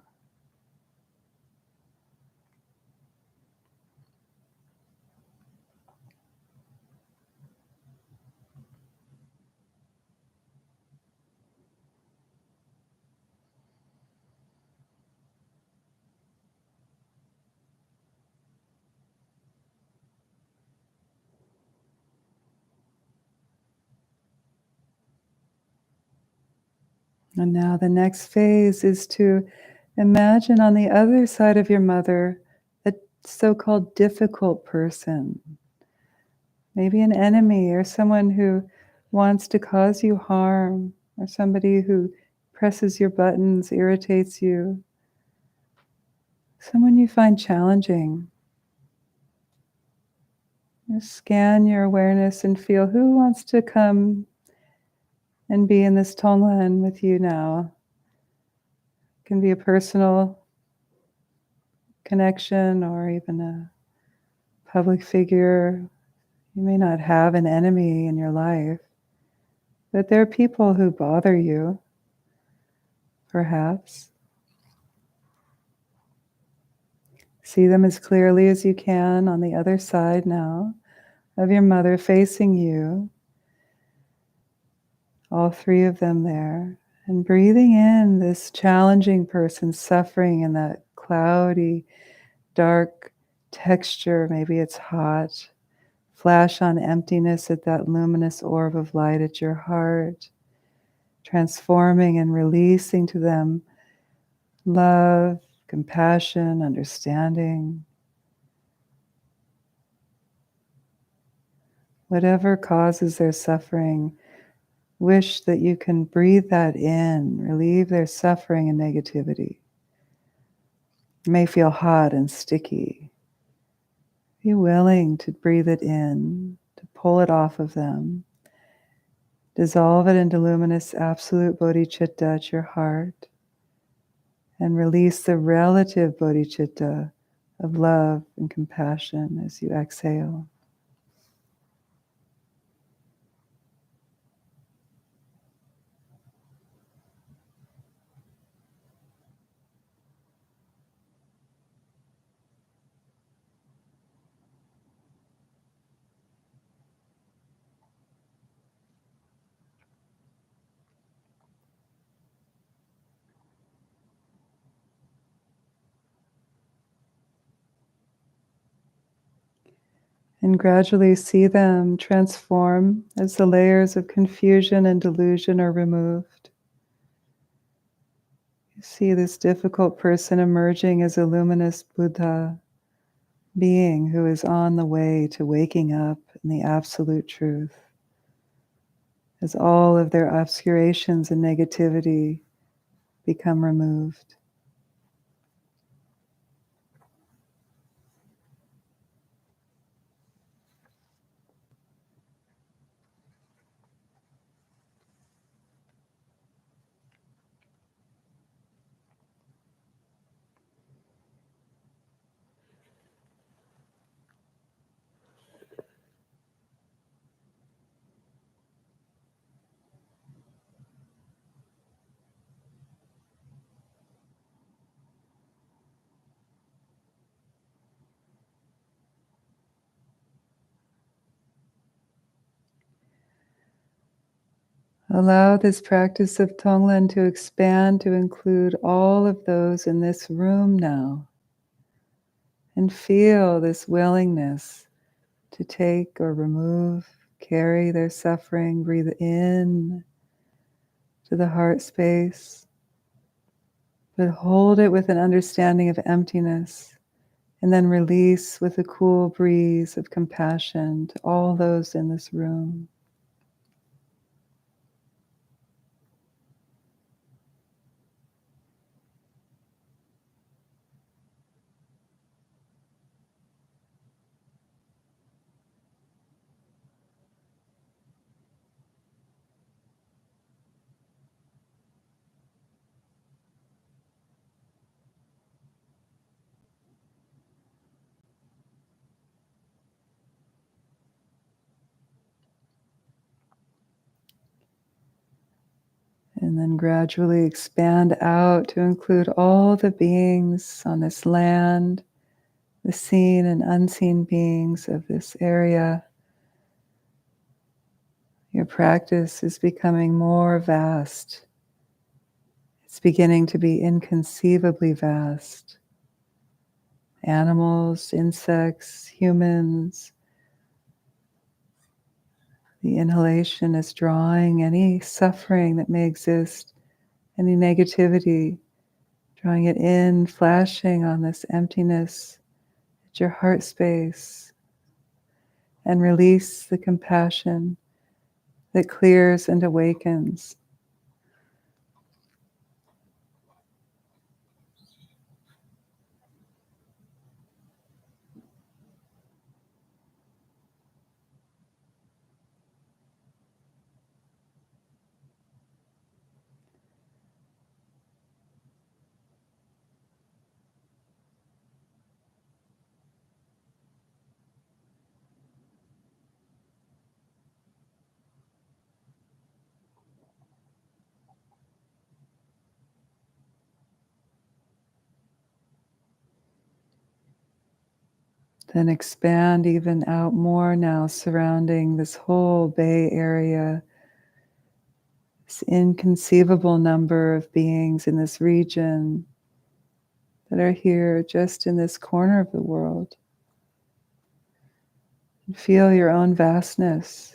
And now the next phase is to imagine on the other side of your mother a so-called difficult person. Maybe an enemy or someone who wants to cause you harm, or somebody who presses your buttons, irritates you, someone you find challenging. Just scan your awareness and feel who wants to come and be in this Tonglen with you now. It can be a personal connection or even a public figure. You may not have an enemy in your life, but there are people who bother you, perhaps. See them as clearly as you can on the other side now of your mother facing you. All three of them there. And breathing in this challenging person suffering in that cloudy, dark texture. Maybe it's hot. Flash on emptiness at that luminous orb of light at your heart. Transforming and releasing to them love, compassion, understanding. Whatever causes their suffering, wish that you can breathe that in, relieve their suffering and negativity. It may feel hot and sticky. Be willing to breathe it in, to pull it off of them. Dissolve it into luminous absolute bodhicitta at your heart, and release the relative bodhicitta of love and compassion as you exhale. And gradually see them transform as the layers of confusion and delusion are removed. You see this difficult person emerging as a luminous Buddha, being who is on the way to waking up in the absolute truth, as all of their obscurations and negativity become removed. Allow this practice of Tonglen to expand to include all of those in this room now. And feel this willingness to take or remove, carry their suffering. Breathe in to the heart space, but hold it with an understanding of emptiness. And then release with a cool breeze of compassion to all those in this room. And then gradually expand out to include all the beings on this land, the seen and unseen beings of this area. Your practice is becoming more vast. It's beginning to be inconceivably vast. Animals, insects, humans. The inhalation is drawing any suffering that may exist, any negativity, drawing it in, flashing on this emptiness at your heart space, and release the compassion that clears and awakens. Then expand even out more now, surrounding this whole Bay Area, this inconceivable number of beings in this region that are here just in this corner of the world. And feel your own vastness,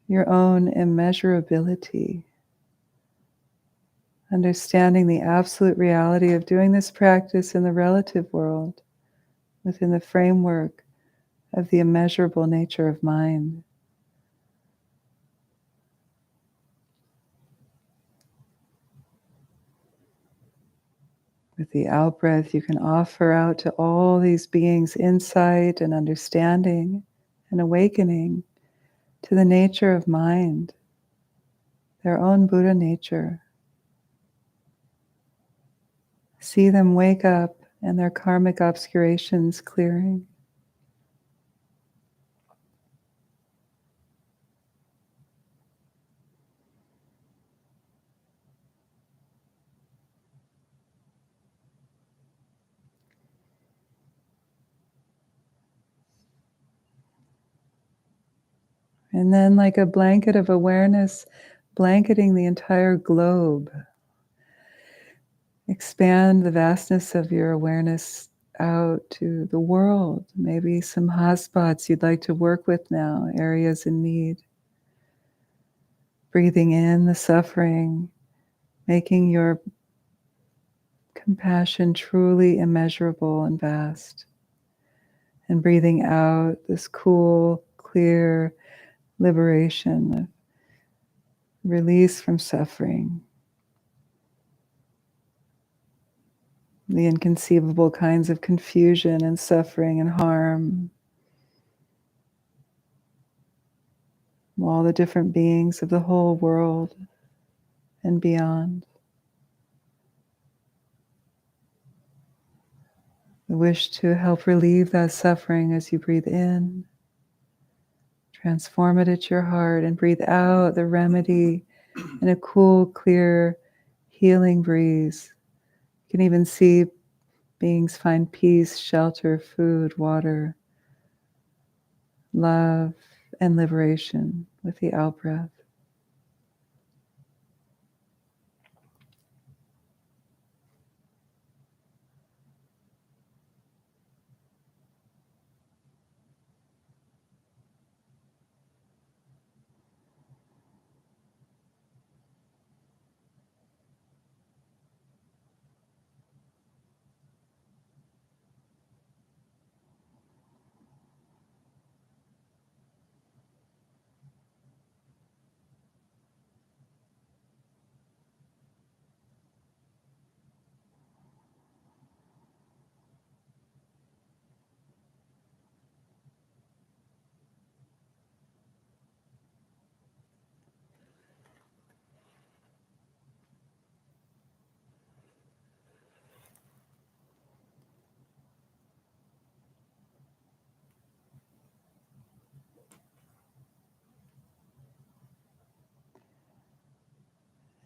your own immeasurability, understanding the absolute reality of doing this practice in the relative world, within the framework of the immeasurable nature of mind. With the out-breath, you can offer out to all these beings insight and understanding and awakening to the nature of mind, their own Buddha nature. See them wake up and their karmic obscurations clearing. And then, like a blanket of awareness, blanketing the entire globe. Expand the vastness of your awareness out to the world, maybe some hotspots you'd like to work with now, areas in need. Breathing in the suffering, making your compassion truly immeasurable and vast. And breathing out this cool, clear liberation of release from suffering. The inconceivable kinds of confusion and suffering and harm. All the different beings of the whole world and beyond. The wish to help relieve that suffering as you breathe in. Transform it at your heart and breathe out the remedy in a cool, clear, healing breeze. You can even see beings find peace, shelter, food, water, love, and liberation with the out-breath.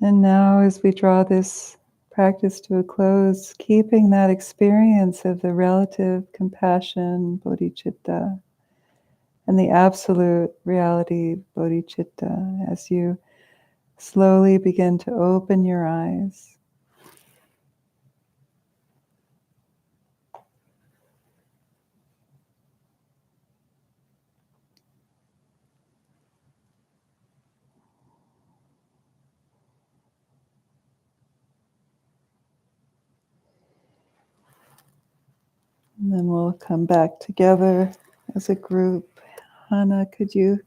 And now as we draw this practice to a close, keeping that experience of the relative compassion, bodhicitta, and the absolute reality, bodhicitta, as you slowly begin to open your eyes. And then we'll come back together as a group. Hannah, could you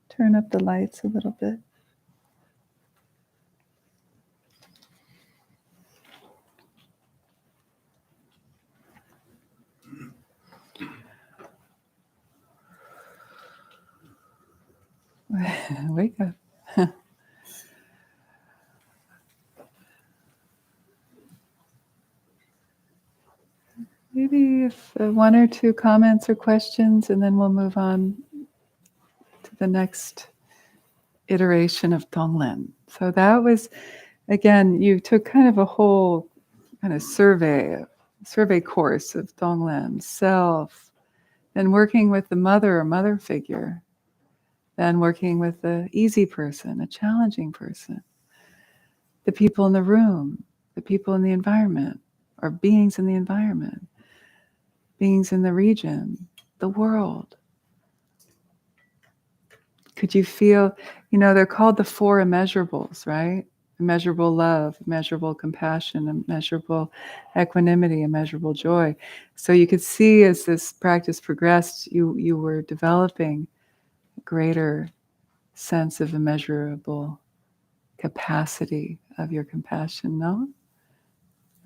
turn up the lights a little bit? Wake up. Maybe if one or two comments or questions, and then we'll move on to the next iteration of Tonglen. So that was, again, you took kind of a whole kind of survey course of Tonglen, self, then working with the mother or mother figure, then working with the easy person, a challenging person, the people in the room, the people in the environment, or beings in the environment, beings in the region, the world. Could you feel, they're called the four immeasurables, right? Immeasurable love, immeasurable compassion, immeasurable equanimity, immeasurable joy. So you could see as this practice progressed, you were developing a greater sense of immeasurable capacity of your compassion, no?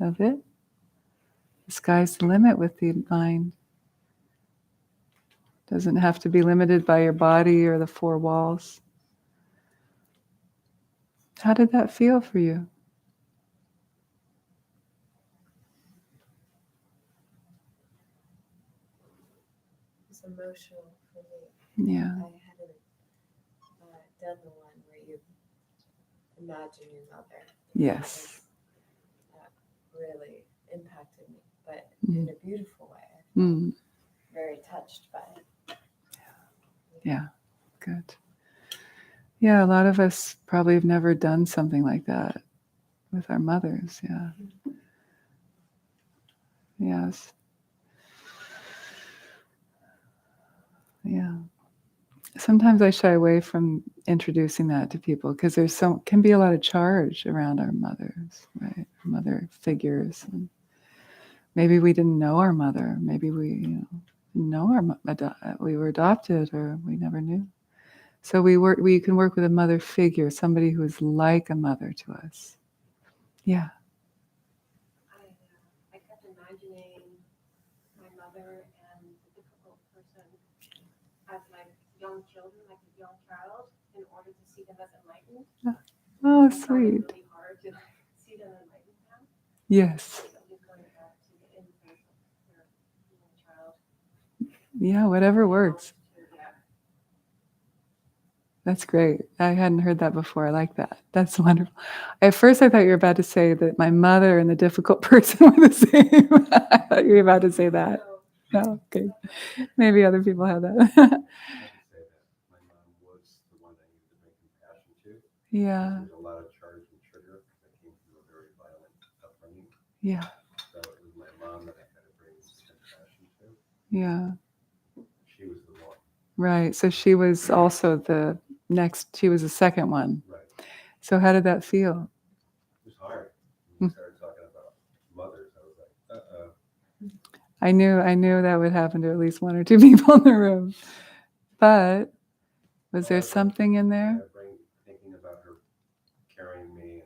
Of it? The sky's the limit with the mind. Doesn't have to be limited by your body or the four walls. How did that feel for you? It was emotional for me. Yeah. I hadn't done the one where you imagine your mother. Yes. That really impacted me, but in a beautiful way. I felt very touched by it. Yeah, good. Yeah, a lot of us probably have never done something like that with our mothers. Yeah. Yes. Yeah. Sometimes I shy away from introducing that to people because can be a lot of charge around our mothers, right? Mother figures. And maybe we didn't know our mother. Maybe we didn't know we were adopted, or we never knew. So we can work with a mother figure, somebody who is like a mother to us. Yeah. I kept imagining my mother and the difficult person as like young children, like a young child, in order to see them as enlightened. Oh, I found it sweet. really hard to see them enlightened now. Yes. So I'm just going back to the innocence of their young child. Yeah, whatever works. Yeah. That's great. I hadn't heard that before. I like that. That's wonderful. At first, I thought you were about to say that my mother and the difficult person were the same. I thought you were about to say that. No, okay. Maybe other people have that. I can say that my mom was the one I needed to bring compassion to. Yeah. There's a lot of charge and trigger because I came from a very violent upbringing. Yeah. So it was my mom that I had to bring compassion to. Yeah. She was the one. Right. So she was also she was the second one. Right. So how did that feel? It was hard. When we started talking about mothers, I was like, I knew that would happen to at least one or two people in the room. But was there something in there? Thinking about her carrying me,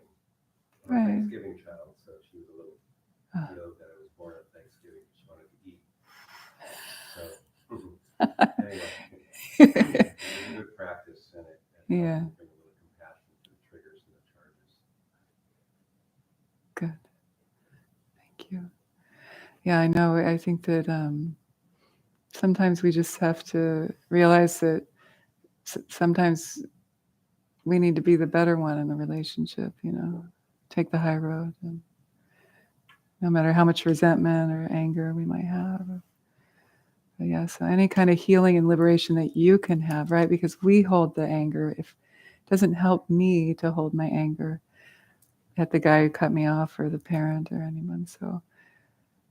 and I'm a Right. Thanksgiving child, so she was a little thrilled that I was born on Thanksgiving. She wanted to eat. So anyway, it was a good practice, and it Yeah. helped me bring a little compassion to the triggers and the charges. Good. Thank you. Yeah, I know. I think that sometimes we just have to realize that sometimes we need to be the better one in the relationship, take the high road. And no matter how much resentment or anger we might have. But yeah, so any kind of healing and liberation that you can have, right? Because we hold the anger. If it doesn't help me to hold my anger at the guy who cut me off or the parent or anyone. So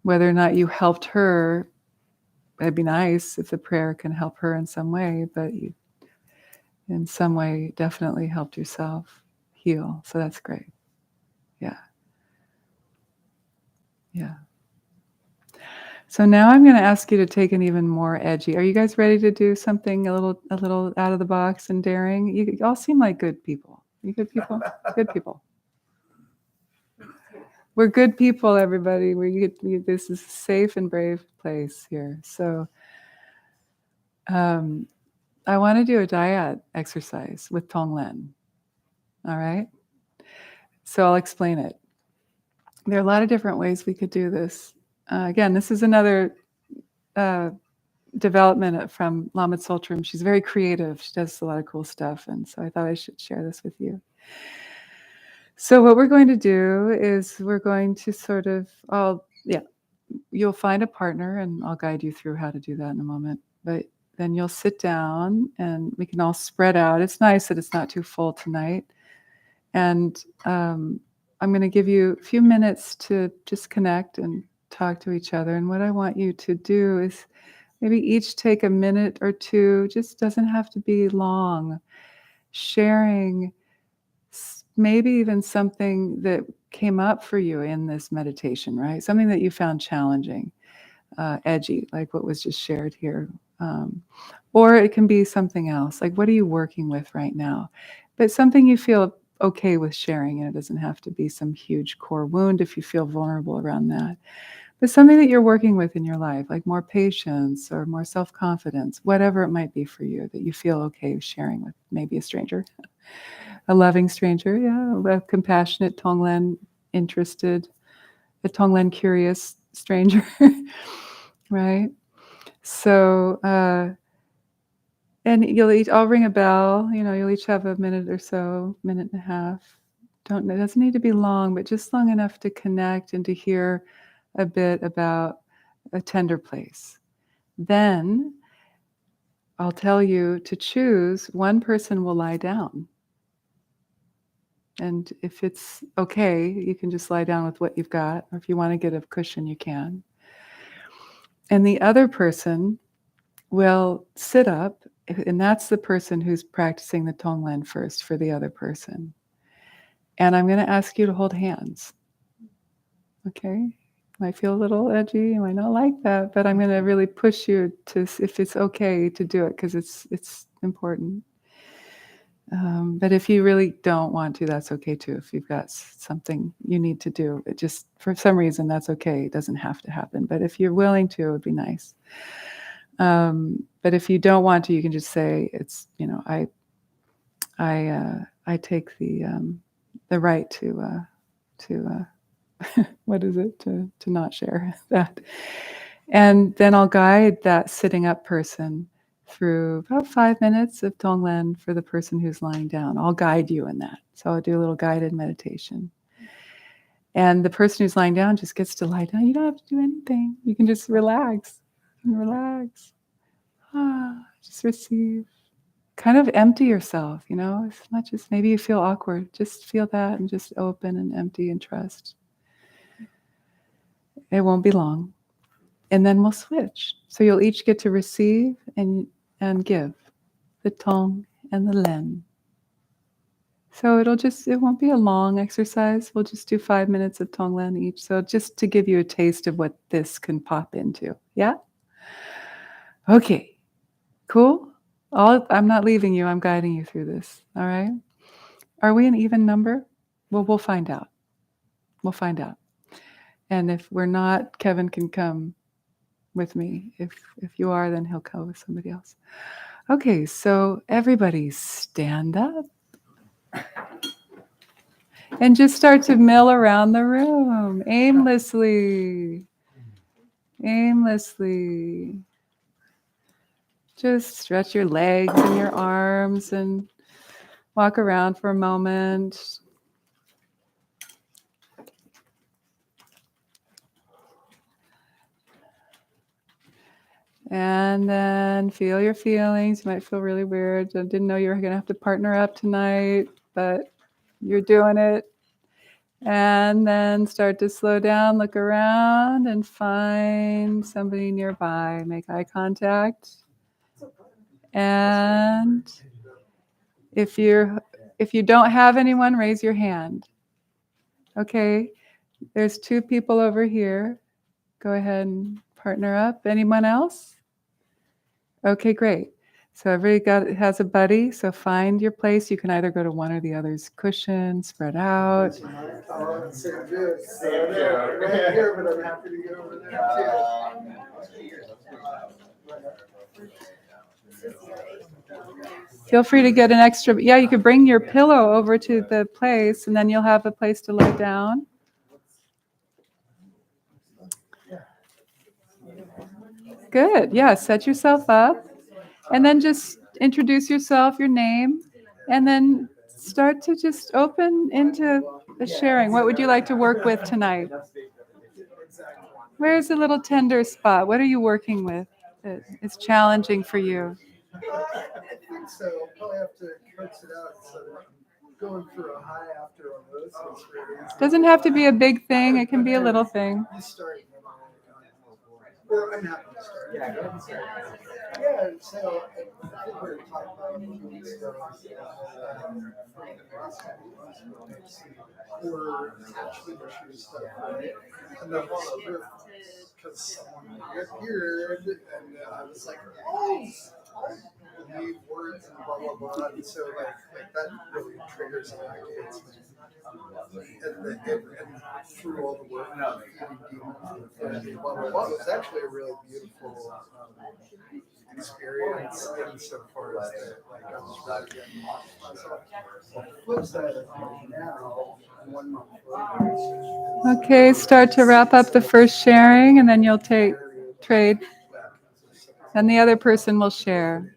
whether or not you helped her, it'd be nice if the prayer can help her in some way, but you in some way definitely helped yourself heal. So that's great. Yeah. Yeah. So now I'm going to ask you to take an even more edgy. Are you guys ready to do something a little out of the box and daring? You all seem like good people. You good people? Good people. We're good people, everybody. This is a safe and brave place here. So I want to do a dyad exercise with Tonglen. All right? So I'll explain it. There are a lot of different ways we could do this. Again, this is another development from Lama Tsultrim. She's very creative. She does a lot of cool stuff. And so I thought I should share this with you. So what we're going to do is we're going to you'll find a partner, and I'll guide you through how to do that in a moment. But then you'll sit down and we can all spread out. It's nice that it's not too full tonight. And I'm going to give you a few minutes to just connect and talk to each other. And what I want you to do is maybe each take a minute or two, just doesn't have to be long, sharing maybe even something that came up for you in this meditation, right? Something that you found challenging, edgy, like what was just shared here. Or it can be something else, like what are you working with right now? But something you feel okay with sharing, and it doesn't have to be some huge core wound if you feel vulnerable around that. But something that you're working with in your life, like more patience or more self-confidence, whatever it might be for you, that you feel okay sharing with maybe a stranger, a loving stranger, a compassionate Tonglen interested, a Tonglen curious stranger, right? So, and I'll ring a bell, you'll each have a minute or so, minute and a half. It doesn't need to be long, but just long enough to connect and to hear a bit about a tender place. Then I'll tell you to choose, one person will lie down. And if it's okay, you can just lie down with what you've got, or if you want to get a cushion, you can. And the other person will sit up, and that's the person who's practicing the Tonglen first for the other person. And I'm going to ask you to hold hands. Okay? Might feel a little edgy, you might not like that, but I'm going to really push you to, if it's okay to do it, because it's important. But if you really don't want to, that's okay too. If you've got something you need to do, it just, for some reason, that's okay. It doesn't have to happen. But if you're willing to, it would be nice. But if you don't want to, you can just say, it's, I take the right to what is it, to not share that. And then I'll guide that sitting up person through about 5 minutes of Tonglen for the person who's lying down. I'll guide you in that. So I'll do a little guided meditation. And the person who's lying down just gets to lie down. You don't have to do anything. You can just relax. Relax. Just receive. Kind of empty yourself, as much as maybe you feel awkward. Just feel that and just open and empty and trust. It won't be long. And then we'll switch. So you'll each get to receive and give the Tong and the Len. So it won't be a long exercise. We'll just do 5 minutes of Tonglen each. So just to give you a taste of what this can pop into. Yeah? Okay. Cool? I'm not leaving you. I'm guiding you through this. All right? Are we an even number? Well, we'll find out. We'll find out. And if we're not, Kevin can come with me. If you are, then he'll come with somebody else. Okay, so everybody stand up. And just start to mill around the room aimlessly. Aimlessly. Just stretch your legs and your arms and walk around for a moment. And then feel your feelings. You might feel really weird. I didn't know you were going to have to partner up tonight, but you're doing it. And then start to slow down, look around, and find somebody nearby. Make eye contact. And if you don't have anyone, raise your hand. Okay, there's 2 people over here. Go ahead and partner up. Anyone else? Okay, great. So everybody has a buddy. So find your place. You can either go to one or the other's cushion, spread out. Same joke. Right here, but I'm happy to get over there too. Feel free to get an extra. Yeah, you could bring your pillow over to the place, and then you'll have a place to lie down. Good. Yeah, set yourself up. And then just introduce yourself, your name, and then start to just open into the sharing. What would you like to work with tonight? Where's a little tender spot? What are you working with that is challenging for you? I think so. I'll probably have to coax it out so that I'm going for a high after all this. Doesn't have to be a big thing. It can be a little thing. You start. Or I'm happy to start. Yeah, go ahead and start. Yeah, so I think we were talking about a few weeks ago. Or actually issue stuff, right? And then because someone appeared, and I was like, oh, leave words and blah blah blah. And so like that really triggers an idea. And through all the work of feeding demons and blah blah blah, it was actually a really beautiful experience insofar as that, like I was really getting lost myself. The flip side of it now, 1 month later. Okay, start to wrap up the first sharing, and then you'll trade, and the other person will share.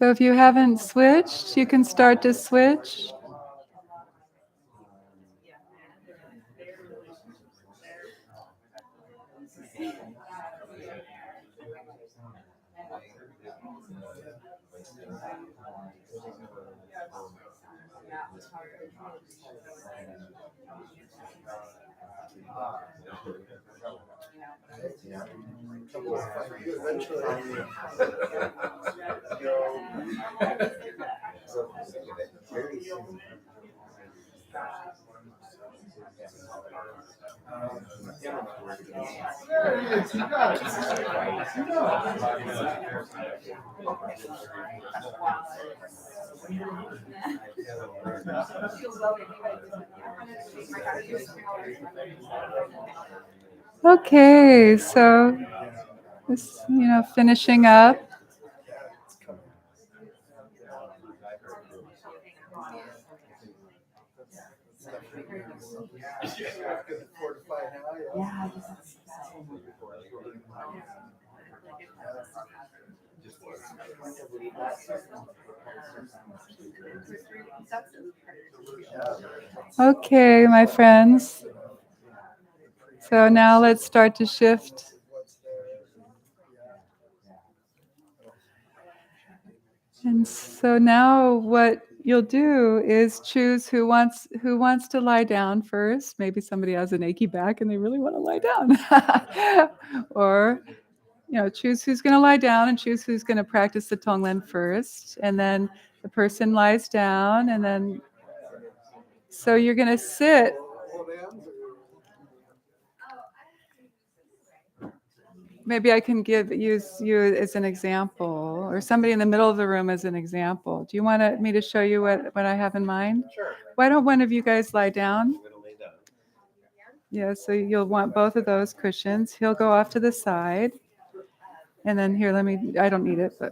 So if you haven't switched, you can start to switch. Okay, so just, finishing up. Okay, my friends. So now let's start to shift. And so now what you'll do is choose who wants to lie down first. Maybe somebody has an achy back and they really want to lie down. Or choose who's going to lie down and choose who's going to practice the Tonglen first. And then the person lies down, and then so you're going to sit. Maybe I can use you as an example, or somebody in the middle of the room as an example. Do you want me to show you what I have in mind? Sure. Why don't one of you guys lie down? I'm gonna lay down. Yeah, so you'll want both of those cushions. He'll go off to the side. And then here, I don't need it, but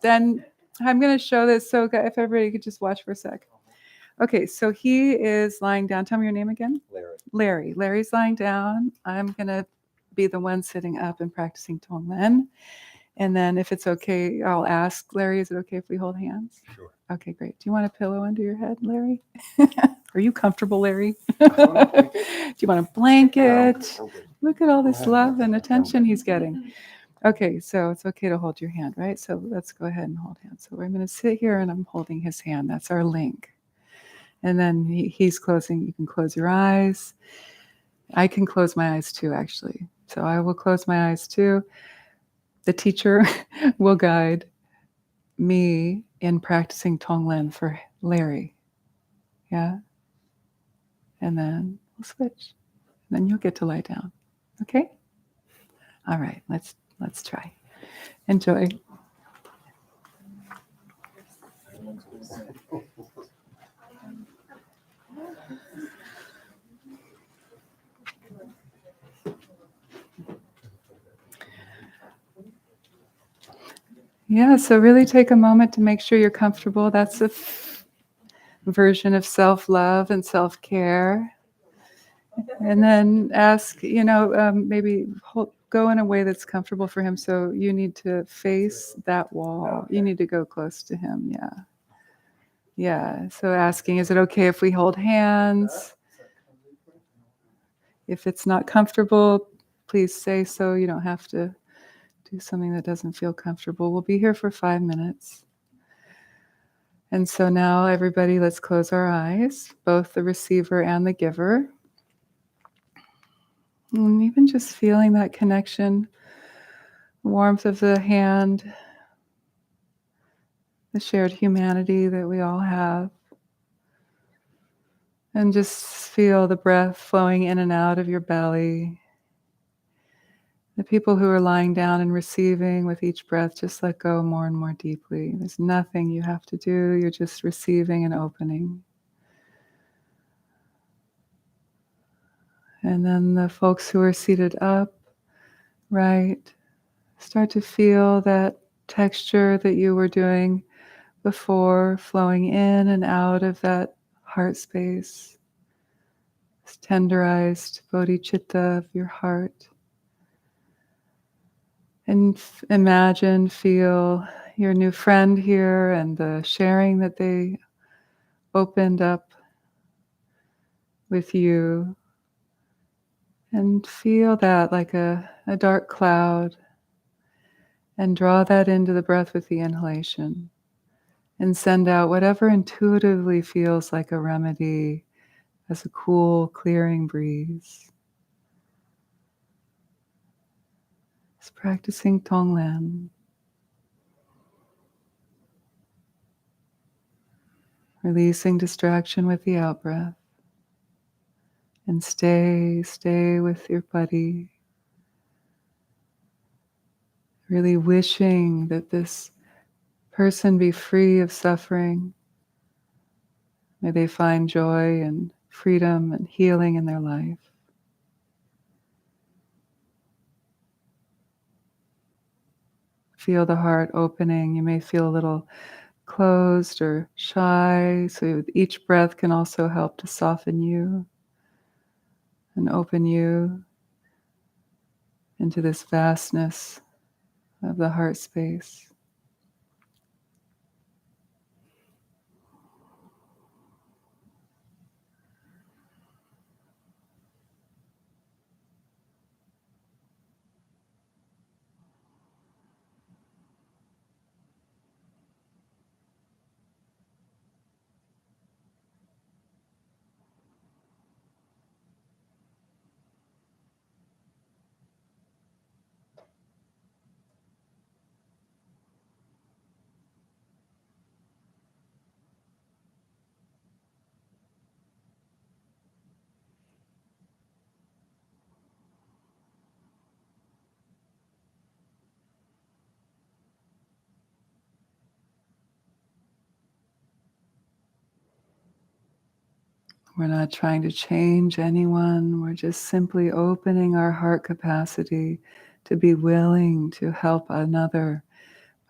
then I'm going to show this. So if everybody could just watch for a sec. Okay, so he is lying down. Tell me your name again. Larry. Larry's lying down. I'm going to be the one sitting up and practicing Tonglen. And then if it's okay, I'll ask Larry, is it okay if we hold hands? Sure. Okay, great. Do you want a pillow under your head, Larry? Are you comfortable, Larry? Do you want a blanket? Look at all this love and attention he's getting. Okay, so it's okay to hold your hand, right? So let's go ahead and hold hands. So I'm going to sit here and I'm holding his hand. That's our link. And then he's closing. You can close your eyes. I can close my eyes too, actually. So I will close my eyes too. The teacher will guide me in practicing Tonglen for Larry. Yeah? And then we'll switch. And then you'll get to lie down. Okay? All right, let's try. Enjoy. Yeah, so really take a moment to make sure you're comfortable. That's a version of self-love and self-care. And then ask, maybe go in a way that's comfortable for him. So you need to face that wall. You need to go close to him. Yeah. Yeah. So asking, is it okay if we hold hands? If it's not comfortable, please say so. You don't have to do something that doesn't feel comfortable. We'll be here for 5 minutes. And so now everybody, let's close our eyes, both the receiver and the giver. And even just feeling that connection, warmth of the hand, the shared humanity that we all have. And just feel the breath flowing in and out of your belly. The people who are lying down and receiving with each breath, just let go more and more deeply. There's nothing you have to do. You're just receiving and opening. And then the folks who are seated up, right, start to feel that texture that you were doing before, flowing in and out of that heart space, this tenderized bodhicitta of your heart. And imagine, feel your new friend here and the sharing that they opened up with you. And feel that like a dark cloud. And draw that into the breath with the inhalation. And send out whatever intuitively feels like a remedy as a cool, clearing breeze. It's practicing Tonglen. Releasing distraction with the out-breath. And stay with your buddy. Really wishing that this person be free of suffering. May they find joy and freedom and healing in their life. Feel the heart opening. You may feel a little closed or shy, so each breath can also help to soften you and open you into this vastness of the heart space. We're not trying to change anyone. We're just simply opening our heart capacity to be willing to help another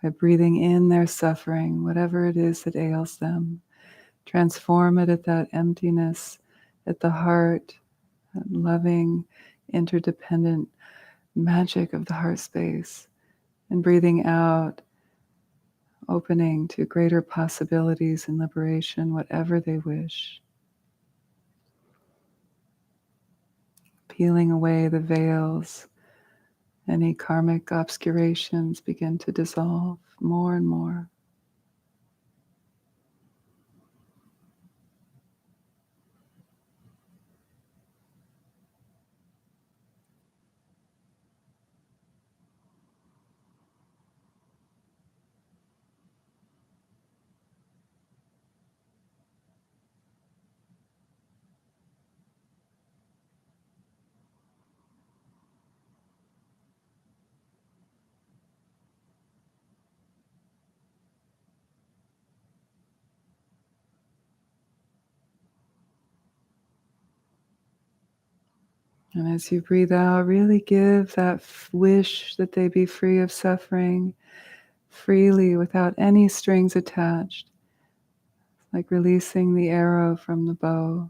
by breathing in their suffering, whatever it is that ails them. Transform it at that emptiness, at the heart, that loving, interdependent magic of the heart space. And breathing out, opening to greater possibilities and liberation, whatever they wish. Peeling away the veils, any karmic obscurations begin to dissolve more and more. And as you breathe out, really give that wish that they be free of suffering freely without any strings attached, like releasing the arrow from the bow.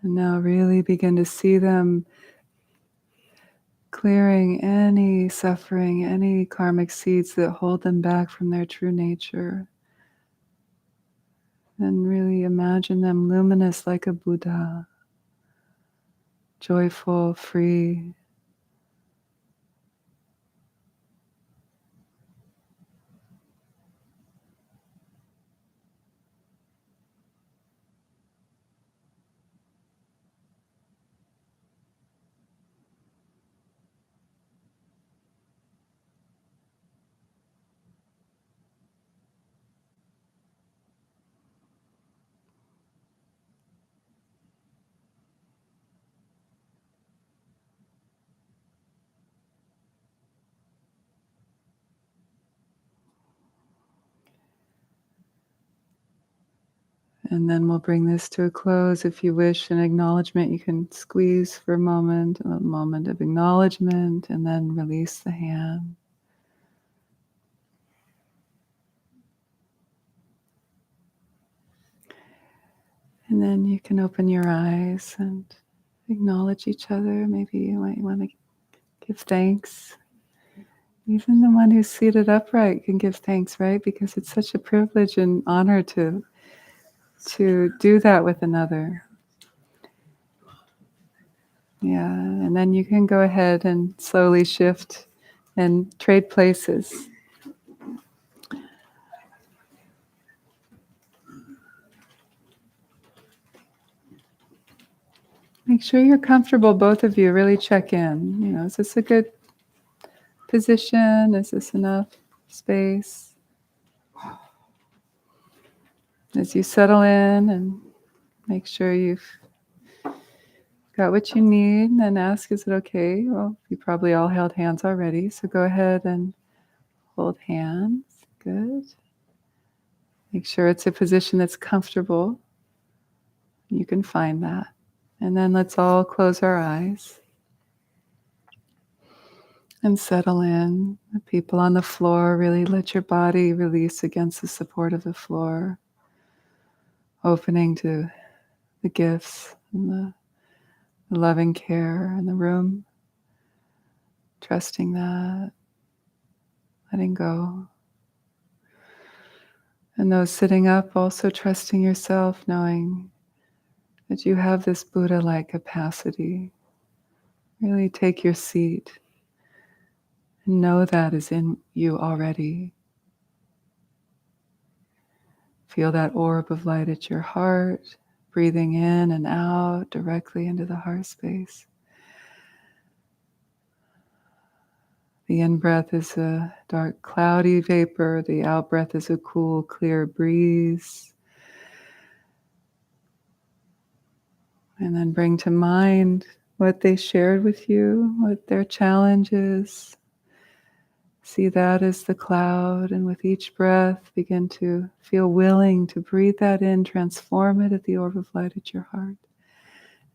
And now really begin to see them clearing any suffering, any karmic seeds that hold them back from their true nature. And really imagine them luminous like a Buddha, joyful, free. And then we'll bring this to a close. If you wish an acknowledgement, you can squeeze for a moment of acknowledgement, and then release the hand. And then you can open your eyes and acknowledge each other. Maybe you might want to give thanks. Even the one who's seated upright can give thanks, right? Because it's such a privilege and honor to do that with another. Yeah, and then you can go ahead and slowly shift and trade places. Make sure you're comfortable, both of you. Really check in. Is this a good position? Is this enough space? As you settle in and make sure you've got what you need, and then ask, is it okay? Well, you probably all held hands already, so go ahead and hold hands. Good. Make sure it's a position that's comfortable. You can find that. And then let's all close our eyes and settle in. The people on the floor, really let your body release against the support of the floor, opening to the gifts and the loving care in the room, trusting that, letting go. And those sitting up, also trusting yourself, knowing that you have this Buddha-like capacity. Really take your seat and know that is in you already. Feel that orb of light at your heart, breathing in and out directly into the heart space. The in-breath is a dark, cloudy vapor. The out-breath is a cool, clear breeze. And then bring to mind what they shared with you, what their challenge is. See that as the cloud, and with each breath, begin to feel willing to breathe that in, transform it at the orb of light at your heart.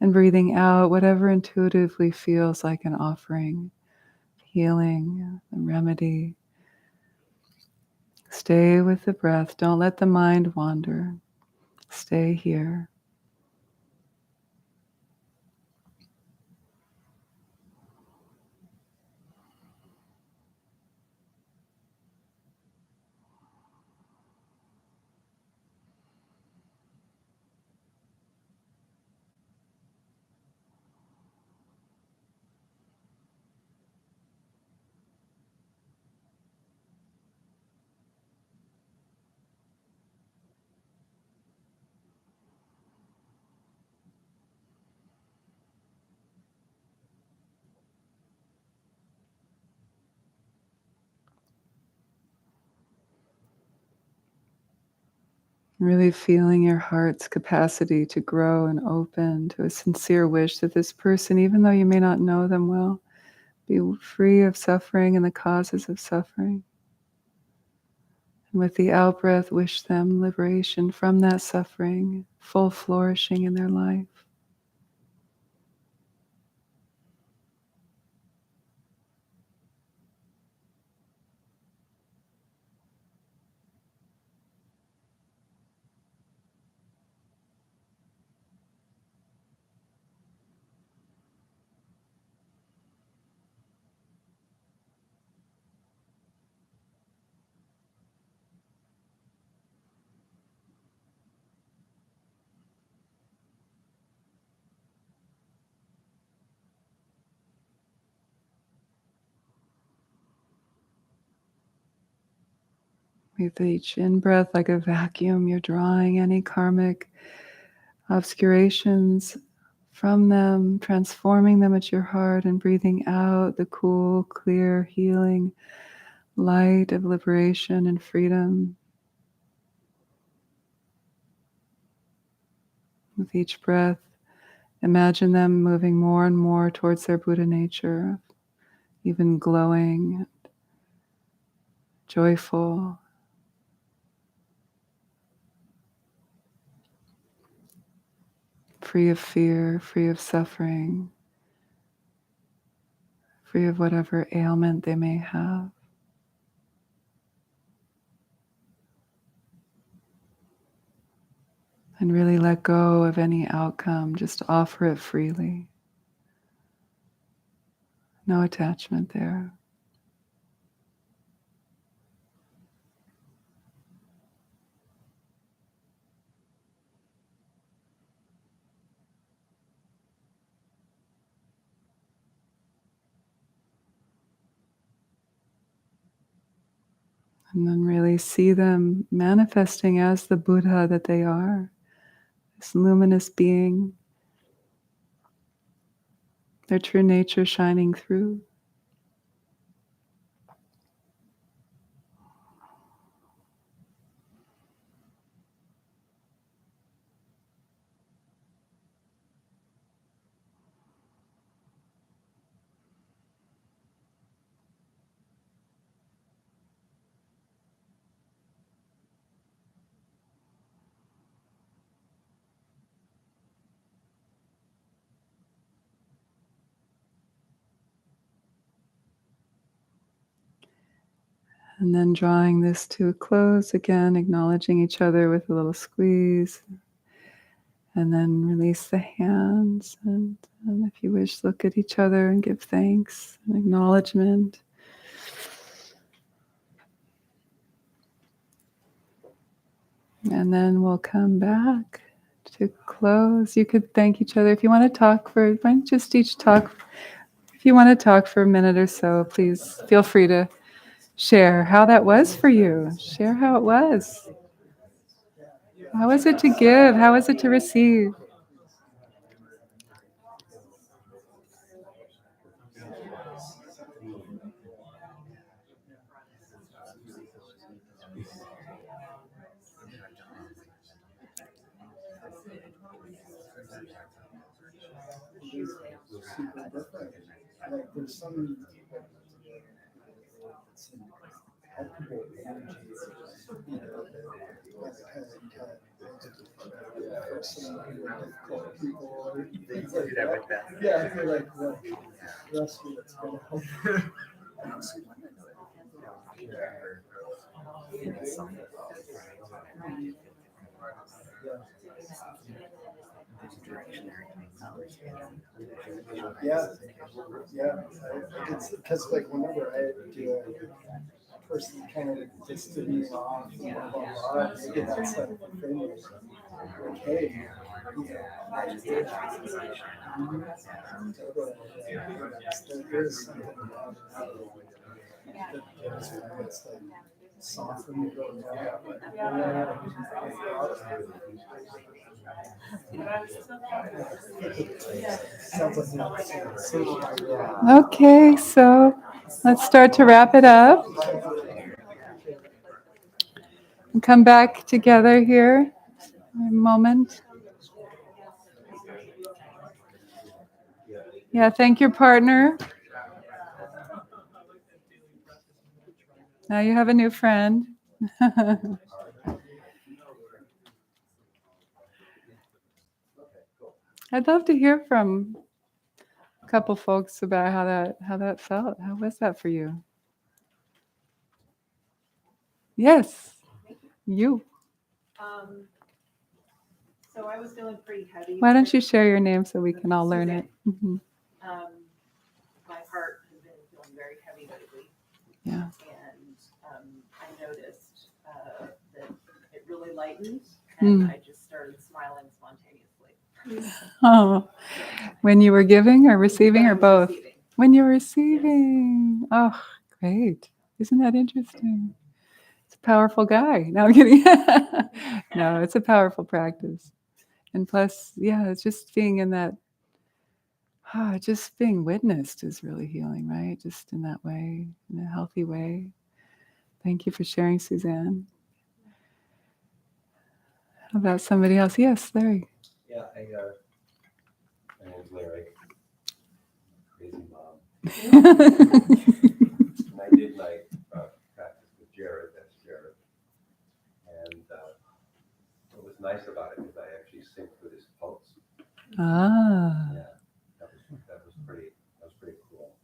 And breathing out, whatever intuitively feels like an offering, healing, a remedy. Stay with the breath. Don't let the mind wander. Stay here. Really feeling your heart's capacity to grow and open to a sincere wish that this person, even though you may not know them well, be free of suffering and the causes of suffering. And with the out-breath, wish them liberation from that suffering, full flourishing in their life. With each in-breath, like a vacuum, you're drawing any karmic obscurations from them, transforming them at your heart, and breathing out the cool, clear, healing light of liberation and freedom. With each breath, imagine them moving more and more towards their Buddha nature, even glowing, joyful. free of fear, free of suffering, free of whatever ailment they may have. And really let go of any outcome, just offer it freely. No attachment there. And then really see them manifesting as the Buddha that they are, this luminous being, their true nature shining through. And then drawing this to a close again, acknowledging each other with a little squeeze. And then release the hands. And if you wish, look at each other and give thanks and acknowledgement. And then we'll come back to close. You could thank each other. If you want to talk for, why don't just each talk. If you want to talk for a minute or so, please feel free to share how that was for you. Share how it was. How was it to give? How was it to receive? Super different. Like there's some palpable energies, you know, that kind of for some difficult people or things like that. Yeah, I feel like what trust me, it's gonna help. Yeah, it's because like whenever I do a person kind of just to be off and blah blah blah, I get that side of the thing like, hey, you know, there is something about it that's like soften you go Okay, so let's start to wrap it up. And come back together here in a moment. Yeah, thank your partner. Now you have a new friend. I'd love to hear from a couple folks about how that felt. How was that for you? Yes, you. So I was feeling pretty heavy. Why don't you share your name so we can all learn it? Mm-hmm. My heart has been feeling very heavy lately. Yeah. And I noticed that it really lightened, and I just started smiling spontaneously. Oh, when you were giving or receiving or both? Receiving. When you were receiving. Yes. Oh, great. Isn't that interesting? It's a powerful guy. No, I'm kidding. No, it's a powerful practice. And plus, yeah, it's just being in that, just being witnessed is really healing, right? Just in that way, in a healthy way. Thank you for sharing, Suzanne. How about somebody else? Yes, Larry. Yeah, my name's Larry. Crazy mom. And I did my practice with Jared, that's Jared. And what was nice about it is I actually synced with his pulse. Ah. Yeah, that was pretty cool.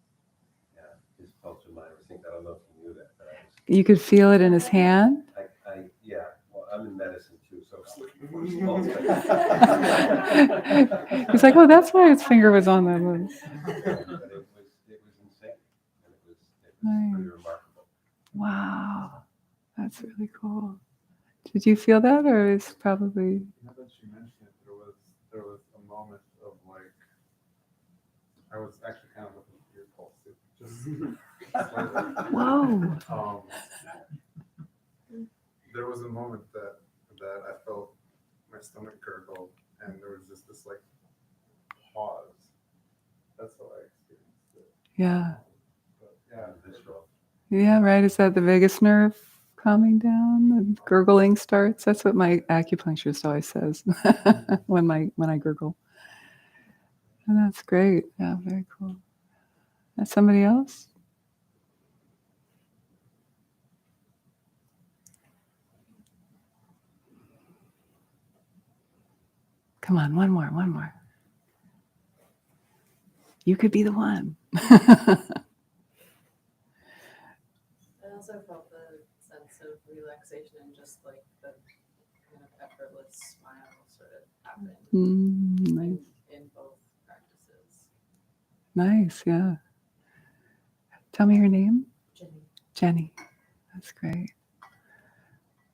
Yeah, his pulse of mine was synced. I don't know if you knew that, but You could feel it in his hand? yeah. Well, I'm in medicine too, so I was looking for his pulse. He's like, oh, that's why his finger was on that one. But it was in sync, and it was Nice. pretty remarkable. Wow, that's really cool. Did you feel that, or is probably? Now that you mentioned it, there was a moment of like, I was actually kind of looking for your pulse too, just slightly. Whoa. There was a moment that I felt my stomach gurgle, and there was just this like pause. That's how I experienced it. Yeah. But yeah, Visceral. Yeah, right. Is that the vagus nerve calming down? And gurgling starts. That's what my acupuncturist always says when I gurgle. And that's great. Yeah, very cool. That's somebody else? Come on, one more. You could be the one. I also felt the sense of relaxation and just like the kind of effortless smile sort of happened Nice. in both practices. Nice, yeah. Tell me your name. Jenny. Jenny. That's great.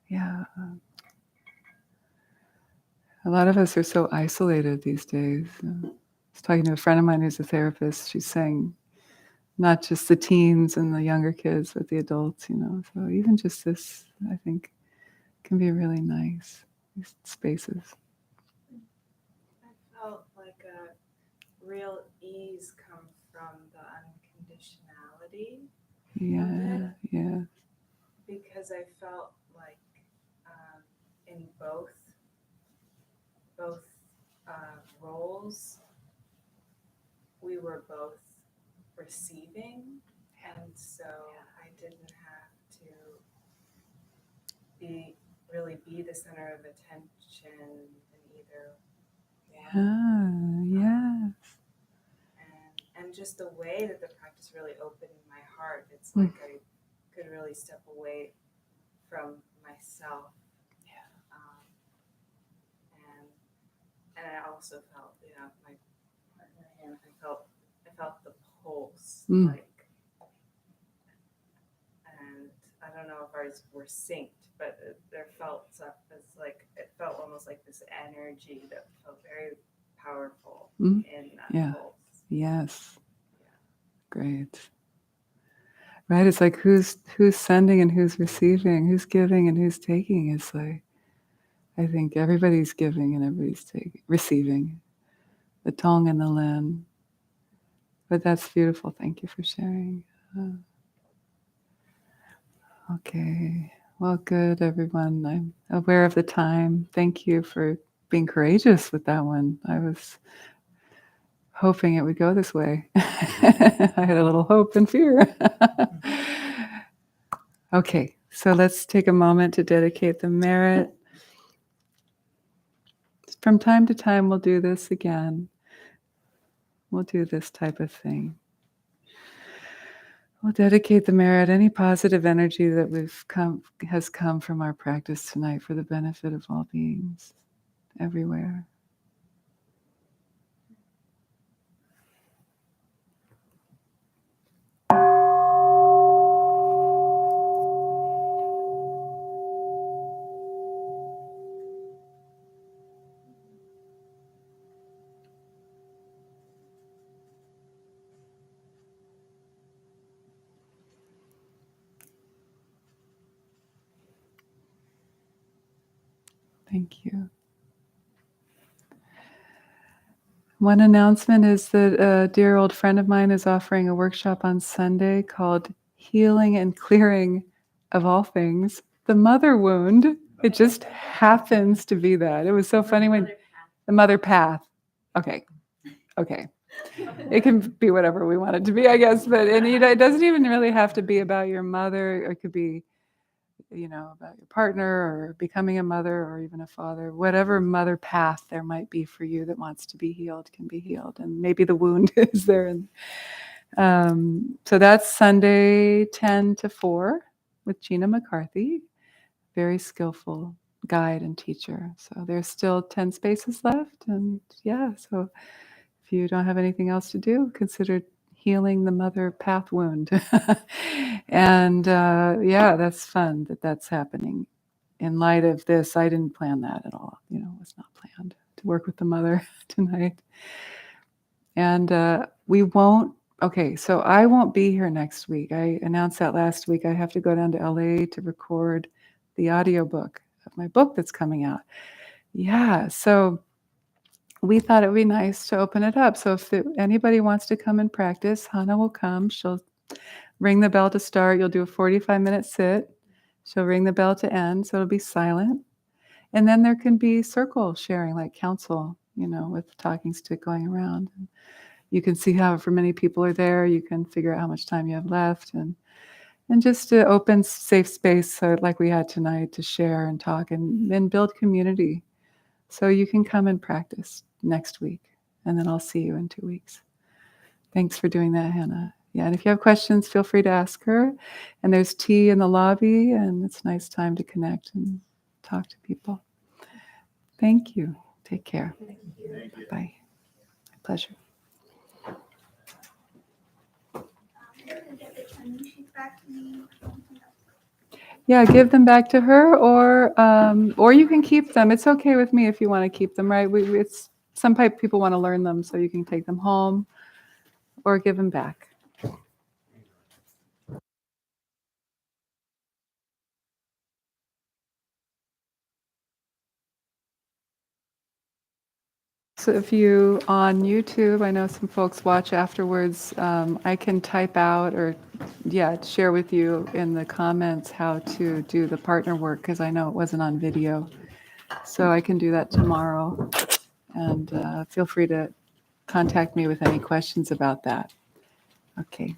Yeah. A lot of us are so isolated these days. I was talking to a friend of mine who's a therapist. She's saying not just the teens and the younger kids, but the adults, So even just this, I think, can be really nice, these spaces. I felt like a real ease come from the unconditionality Yeah. because I felt like in both roles we were both receiving, and so I didn't have to really be the center of attention in either one. Yes. And just the way that the practice really opened my heart, it's like I could really step away from myself. And I also felt, my hand, I felt the pulse, like, and I don't know if ours were synced, but it felt almost like this energy that felt very powerful in that pulse. Yes. Great. Right, it's like who's sending and who's receiving, who's giving and who's taking. It's like, I think everybody's giving and everybody's receiving, the Tong and the Len. But that's beautiful. Thank you for sharing. Okay. Well, good, everyone. I'm aware of the time. Thank you for being courageous with that one. I was hoping it would go this way. I had a little hope and fear. Okay, so let's take a moment to dedicate the merit. From time to time, we'll do this again. We'll do this type of thing. We'll dedicate the merit, any positive energy that has come from our practice tonight for the benefit of all beings everywhere. Thank you. One announcement is that a dear old friend of mine is offering a workshop on Sunday called Healing and Clearing of All Things, the Mother Wound. It just happens to be that. It was so funny when the Mother Path. Okay. It can be whatever we want it to be, I guess. But it doesn't even really have to be about your mother. It could be about your partner or becoming a mother or even a father, whatever mother path there might be for you that wants to be healed can be healed. And maybe the wound is there. So that's Sunday, 10 to 4 with Gina McCarthy, very skillful guide and teacher. So there's still 10 spaces left. And so if you don't have anything else to do, consider healing the mother path wound. And that's fun that's happening. In light of this, I didn't plan that at all. It was not planned to work with the mother tonight. And we won't, so I won't be here next week. I announced that last week. I have to go down to LA to record the audiobook of my book that's coming out. Yeah, so we thought it would be nice to open it up. So if anybody wants to come and practice, Hannah will come. She'll ring the bell to start. You'll do a 45-minute sit. She'll ring the bell to end, so it'll be silent. And then there can be circle sharing, like counsel, with talking stick going around. You can see however many people are there. You can figure out how much time you have left. And just to open safe space, like we had tonight, to share and talk and build community. So you can come and practice next week. And then I'll see you in 2 weeks. Thanks for doing that, Hannah. Yeah, and if you have questions, feel free to ask her. And there's tea in the lobby, and it's a nice time to connect and talk to people. Thank you. Take care. Thank you. Bye. My pleasure. Get the training sheets back to me. Yeah, give them back to her, or you can keep them. It's okay with me if you want to keep them, right? Some people want to learn them, so you can take them home or give them back. So if you on YouTube, I know some folks watch afterwards, I can type out or share with you in the comments how to do the partner work, because I know it wasn't on video. So I can do that tomorrow. And feel free to contact me with any questions about that. Okay.